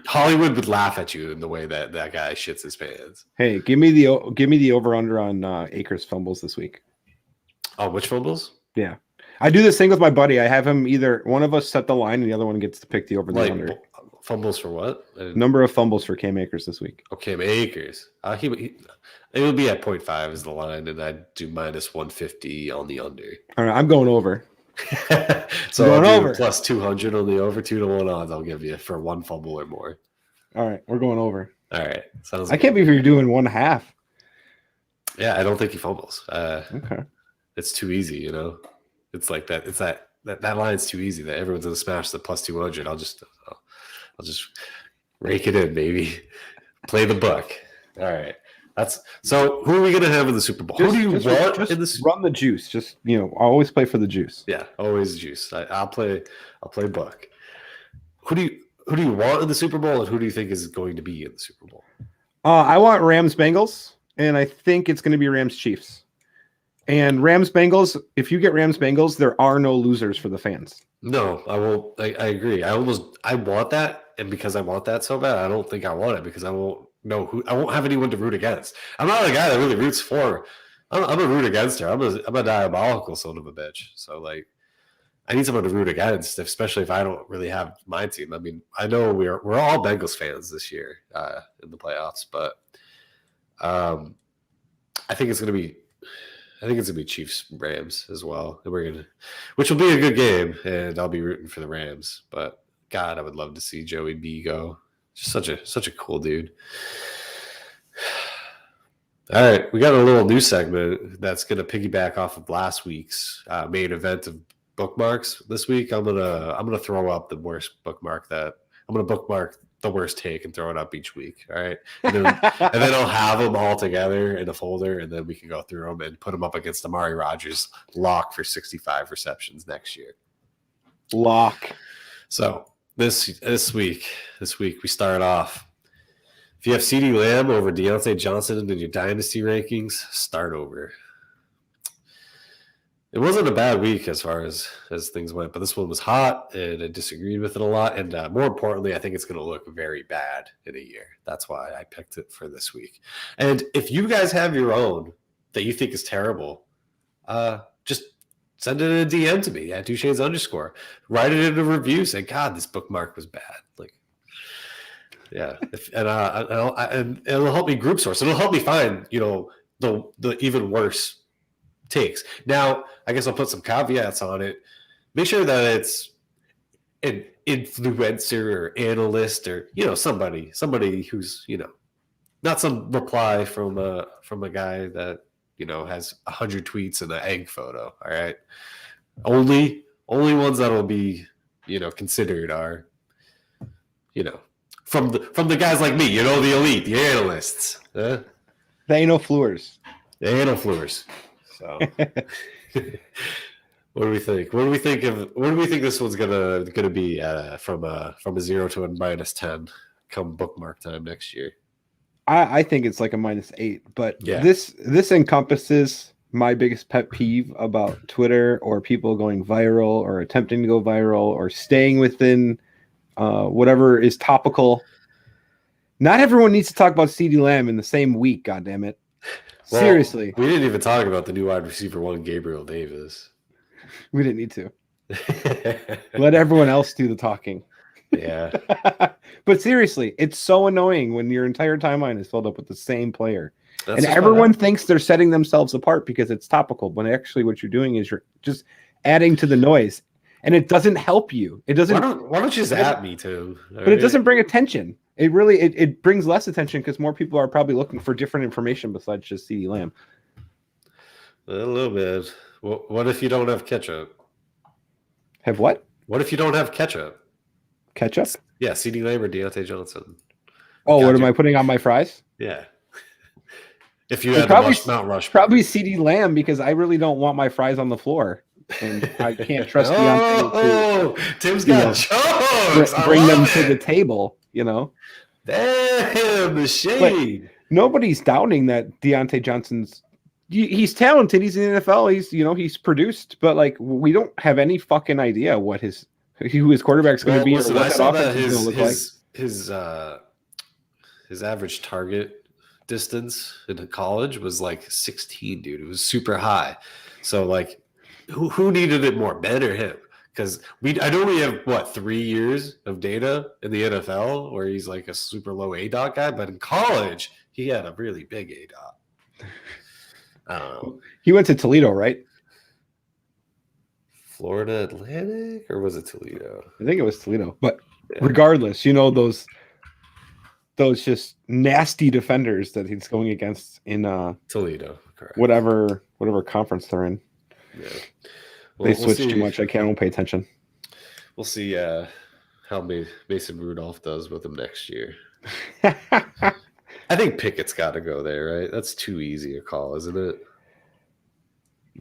Hollywood would laugh at you in the way that guy shits his pants. Hey, give me the over under on Akers fumbles this week. Oh, which fumbles? Yeah, I do this thing with my buddy. I have him either one of us set the line and the other one gets to pick the over the under. Fumbles for what? Number of fumbles for Cam Akers this week. Oh, Cam Akers. It would be at 0.5 is the line, and I'd do -150 on the under. All right, I'm going over. So going over plus 200 on the over 2-1 odds. I'll give you for 1 fumble or more. All right, we're going over. All right, sounds. I can't believe you're doing 1/2. Yeah, I don't think he fumbles. Okay, it's too easy, It's like that. It's that line's too easy that everyone's gonna smash the plus 200. I'll just rake it in, baby. Play the buck. All right. So. Who are we gonna have in the Super Bowl? Who do you want in the? Run the juice. Just always play for the juice. Yeah, always juice. I'll play buck. Who do you want in the Super Bowl, and who do you think is going to be in the Super Bowl? I want Rams Bengals, and I think it's going to be Rams Chiefs. And Rams Bengals. If you get Rams Bengals, there are no losers for the fans. No, I won't. I agree. I want that, and because I want that so bad, I don't think I want it because I won't know who. I won't have anyone to root against. I'm not a guy that really roots for. I'm a root against her. I'm a diabolical son of a bitch. So I need someone to root against, especially if I don't really have my team. I mean, I know we're all Bengals fans this year in the playoffs, but I think it's gonna be Chiefs Rams as well. And which will be a good game, and I'll be rooting for the Rams. But God, I would love to see Joey B go. Just such a cool dude. All right, we got a little new segment that's going to piggyback off of last week's main event of bookmarks. This week, I'm gonna throw up the worst bookmark I'm gonna bookmark the worst take and throw it up each week. All right, and then I'll have them all together in a folder, and then we can go through them and put them up against Amari Rodgers' lock for 65 receptions next year. Lock. So this week we start off. If you have CeeDee Lamb over Deontay Johnson in your dynasty rankings, start over. It wasn't a bad week as far as things went, but this one was hot, and I disagreed with it a lot. And more importantly, I think it's going to look very bad in a year. That's why I picked it for this week. And if you guys have your own that you think is terrible, just send it in a DM to me at @2shades_. Write it in a review. Say, God, this bookmark was bad. Like, yeah, and it'll help me group source. It'll help me find, the even worse takes. Now, I guess I'll put some caveats on it. Make sure that it's an influencer or analyst or somebody who's not some reply from a guy that has 100 tweets and an egg photo. All right, only ones that will be considered are from the guys like me, the elite, the analysts. The anal fleurs. The anal fleurs. So, what do we think? What do we think this one's gonna be from a 0 to a -10 come bookmark time next year? I think it's like a -8, but yeah. This encompasses my biggest pet peeve about Twitter or people going viral or attempting to go viral or staying within whatever is topical. Not everyone needs to talk about CeeDee Lamb in the same week. God damn it! Well, seriously, we didn't even talk about the new wide receiver one, Gabriel Davis. We didn't need to. Let everyone else do the talking. Yeah. But seriously, it's so annoying when your entire timeline is filled up with the same player. And everyone thinks they're setting themselves apart because it's topical, but actually what you're doing is you're just adding to the noise. And it doesn't help you. It doesn't. Why don't you just at me too? But it doesn't bring attention. It really it brings less attention because more people are probably looking for different information besides just CeeDee Lamb. A little bit. What if you don't have ketchup? Have what? What if you don't have ketchup? Ketchup? Yeah, CeeDee Lamb or Deontay Johnson. Oh, what am I putting on my fries? Yeah. If you had Mount Rushmore. Probably CeeDee Lamb because I really don't want my fries on the floor. And I can't trust Deontay to Tim's got jokes. Bring them to the table, Damn, the shade. But nobody's doubting that Deontay Johnson's he's talented. He's in the NFL. He's produced, but like we don't have any fucking idea who his quarterback's going to be. Listen, I saw that his average target distance in college was like 16, dude. It was super high. So like, who needed it more, Ben or him? Because I know we have 3 years of data in the NFL where he's like a super low ADOT guy, but in college he had a really big ADOT. I don't know. He went to Toledo, right? Florida Atlantic, or was it Toledo? I think it was Toledo. But regardless, those just nasty defenders that he's going against in Toledo, correct. Whatever conference they're in. Yeah. They switch too much. I can't pay attention. We'll see how Mason Rudolph does with him next year. I think Pickett's got to go there, right? That's too easy a call, isn't it?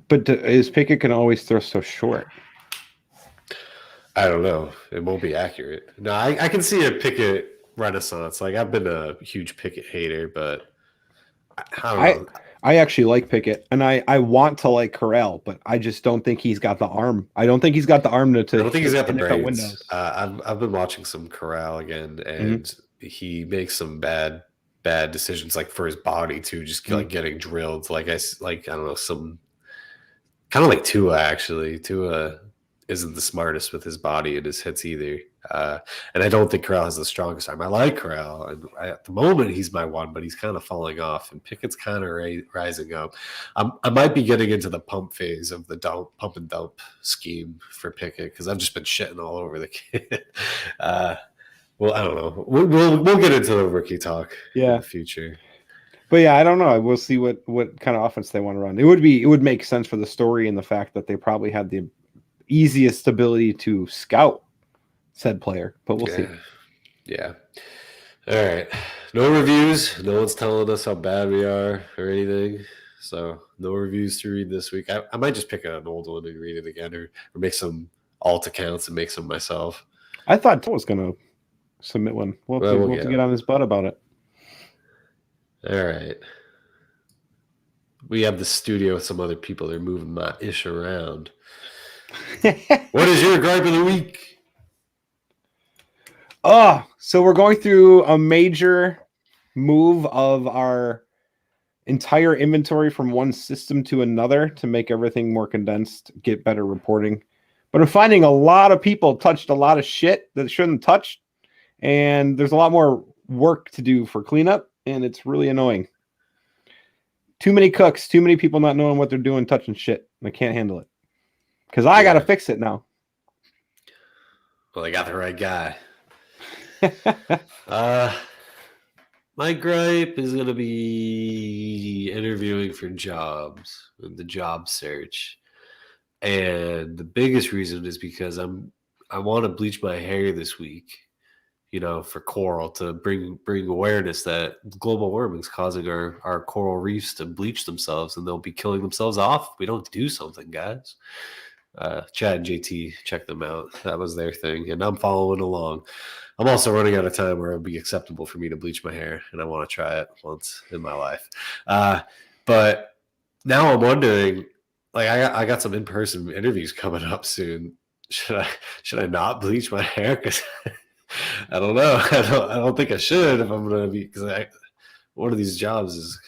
But is Pickett can always throw so short? I don't know. It won't be accurate. No, I can see a Pickett renaissance. Like, I've been a huge Pickett hater, but I don't know. I actually like Pickett, and I want to like Corral, but I just don't think he's got the arm. I don't think he's got the arm to I don't think he's got the brains. Windows. I've been watching some Corral again, and he makes some bad decisions, like for his body too, just like getting drilled. Like I don't know, some kind of like Tua actually. Tua isn't the smartest with his body and his hits either. And I don't think Corral has the strongest arm. I like Corral, and at the moment he's my one, but he's kind of falling off, and Pickett's kind of rising up. I might be getting into the pump phase of the pump and dump scheme for Pickett because I've just been shitting all over the kid. Well, I don't know. We'll get into the rookie talk in the future. But yeah, I don't know. We'll see what kind of offense they want to run. It would make sense for the story and the fact that they probably had the easiest ability to scout said player, but we'll see. Yeah. All right. No reviews. No one's telling us how bad we are or anything. So no reviews to read this week. I might just pick an old one and read it again, or make some alt accounts and make some myself. I thought I was going to submit one. We'll have to get on his butt about it. All right. We have the studio with some other people. They're moving my ish around. What is your gripe of the week? Oh, so we're going through a major move of our entire inventory from one system to another to make everything more condensed, get better reporting. But I'm finding a lot of people touched a lot of shit that shouldn't touch, and there's a lot more work to do for cleanup, and it's really annoying. Too many cooks, too many people not knowing what they're doing, touching shit. I can't handle it because I got to fix it now. Well, I got the right guy. My gripe is going to be interviewing for jobs and the job search. And the biggest reason is because I want to bleach my hair this week, for coral, to bring awareness that global warming is causing our coral reefs to bleach themselves, and they'll be killing themselves off if we don't do something, guys. Chad and JT, check them out. That was their thing, and I'm following along. I'm also running out of time where it would be acceptable for me to bleach my hair, and I want to try it once in my life. But now I'm wondering, like, I got some in-person interviews coming up soon. Should I not bleach my hair? Because I don't know. I don't think I should if I'm going to be, because one of these jobs is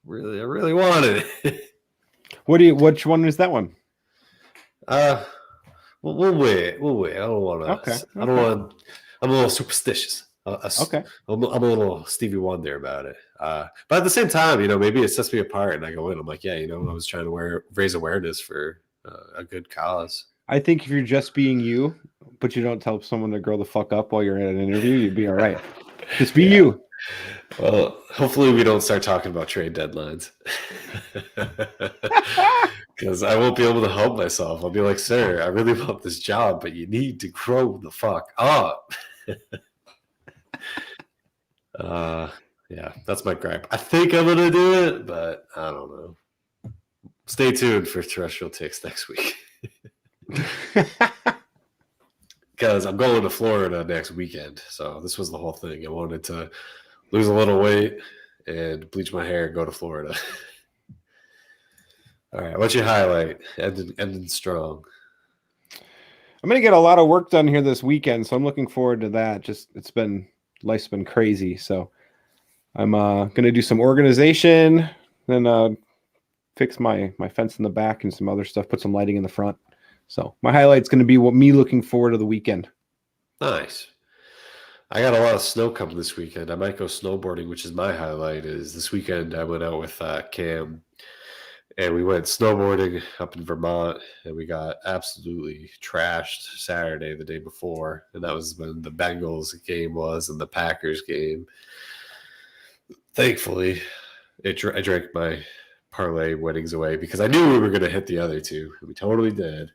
I really want it. Which one is that one? We'll wait. I don't want to. Okay. I don't want. I'm a little superstitious. Okay. I'm a little Stevie Wonder about it. But at the same time, maybe it sets me apart, and I go in. I'm like, I was trying to raise awareness for a good cause. I think if you're just being you, but you don't tell someone to grow the fuck up while you're at an interview, you'd be all right. Just be you. Well, hopefully we don't start talking about trade deadlines. Because I won't be able to help myself. I'll be like, sir, I really want this job, but you need to grow the fuck up. Yeah, that's my gripe. I think I'm going to do it, but I don't know. Stay tuned for Terrestrial Takes next week. Because I'm going to Florida next weekend. So this was the whole thing. I wanted to lose a little weight and bleach my hair and go to Florida. All right, what's your highlight? Ending strong. I'm gonna get a lot of work done here this weekend, so I'm looking forward to that. Life's been crazy, so I'm gonna do some organization, then fix my fence in the back and some other stuff, put some lighting in the front. So my highlight's gonna be me looking forward to the weekend. Nice. I got a lot of snow coming this weekend. I might go snowboarding, which is my highlight. Is this weekend I went out with Cam, and we went snowboarding up in Vermont, and we got absolutely trashed Saturday, the day before. And that was when the Bengals game was and the Packers game. Thankfully, I drank my parlay winnings away because I knew we were going to hit the other two. We totally did.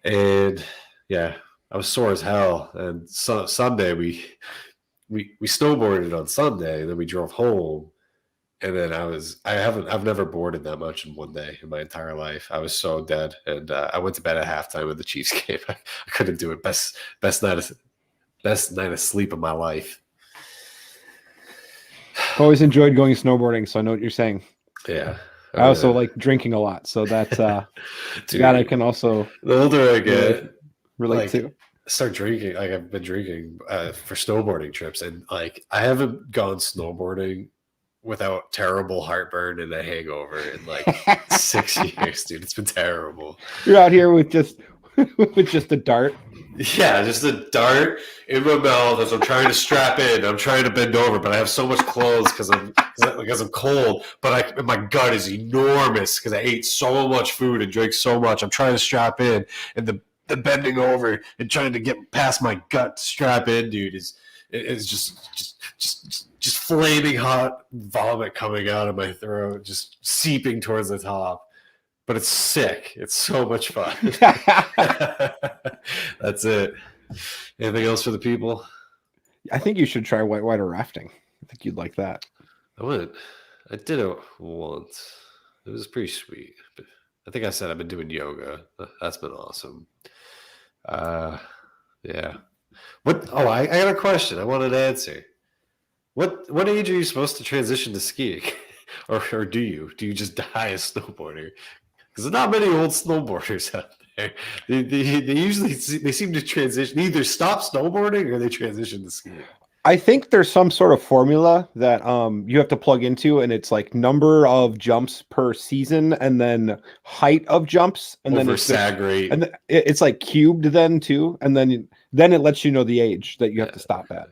And yeah, I was sore as hell. And Sunday, we snowboarded on Sunday, and then we drove home. And then I've never boarded that much in one day in my entire life. I was so dead, and I went to bed at halftime of the Chiefs game. I couldn't do it. Best night of sleep of my life. Always enjoyed going snowboarding, so I know what you're saying. Yeah. I also like drinking a lot, so that's Dude, that I can also. The older I get, relate to. Start drinking. Like, I've been drinking for snowboarding trips, and like I haven't gone snowboarding without terrible heartburn and a hangover in like 6 years, dude. It's been terrible. You're out here with just a dart. Yeah, just a dart in my mouth as I'm trying to strap in. I'm trying to bend over, but I have so much clothes because I'm cold. But my gut is enormous because I ate so much food and drank so much. I'm trying to strap in, and the bending over and trying to get past my gut to strap in, dude, is just flaming hot vomit coming out of my throat, just seeping towards the top. But it's sick. It's so much fun. That's it. Anything else for the people? I think you should try whitewater rafting. I think you'd like that. I did it once. It was pretty sweet. But I think I said I've been doing yoga. That's been awesome. Yeah. I got a question I wanted to answer. What age are you supposed to transition to skiing? or do you? Do you just die a snowboarder? Because there's not many old snowboarders out there. They usually they seem to transition, either stop snowboarding or they transition to skiing. I think there's some sort of formula that you have to plug into, and it's like number of jumps per season, and then height of jumps, and Over then it's sag rate. and it's like cubed then too, and then it lets you know the age that you have to stop at.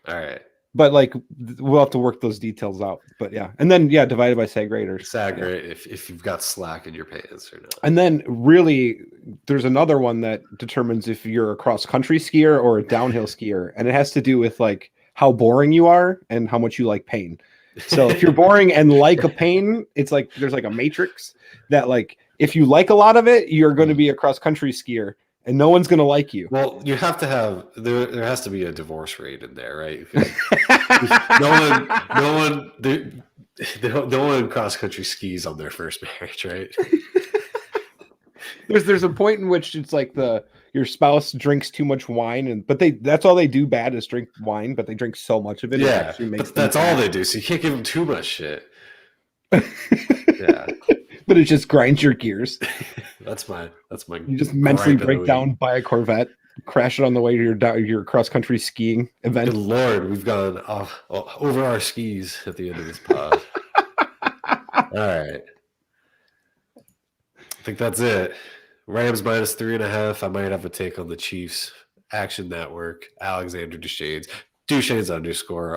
All right. But like we'll have to work those details out. But yeah, and then divided by sag rate or Sag rate if you've got slack in your pants or not. And then really, there's another one that determines if you're a cross country skier or a downhill skier, and it has to do with like how boring you are and how much you like pain. So if you're boring and like a pain, it's like there's like a matrix that like if you like a lot of it, you're going to be a cross country skier, and no one's going to like you. Well, you have to have there has to be a divorce rate in there, right? no one cross country skis on their first marriage, right? There's a point in which it's like your spouse drinks too much wine, but that's all they do bad is drink wine, but they drink so much of it. Yeah, it actually makes but that's all they do. So you can't give them too much shit. Yeah, but it just grinds your gears. That's my. You just mentally break down, buy a Corvette, crash it on the way to your cross country skiing event. Good Lord, we've gone over our skis at the end of this pod. All right, I think that's it. Rams minus 3.5. I might have a take on the Chiefs. Action Network. Alexander Duchesne's _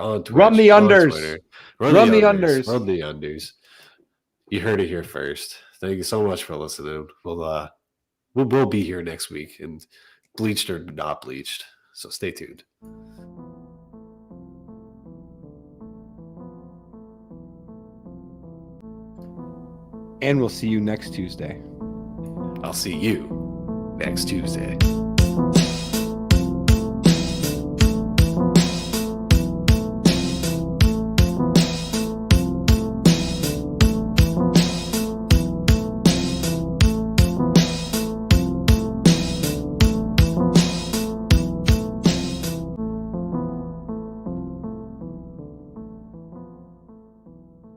on Twitch. Run the unders. Twitter. Run the unders. Run the unders. You heard it here first. Thank you so much for listening. We'll be here next week, and bleached or not bleached. So stay tuned. And we'll see you next Tuesday. I'll see you next Tuesday.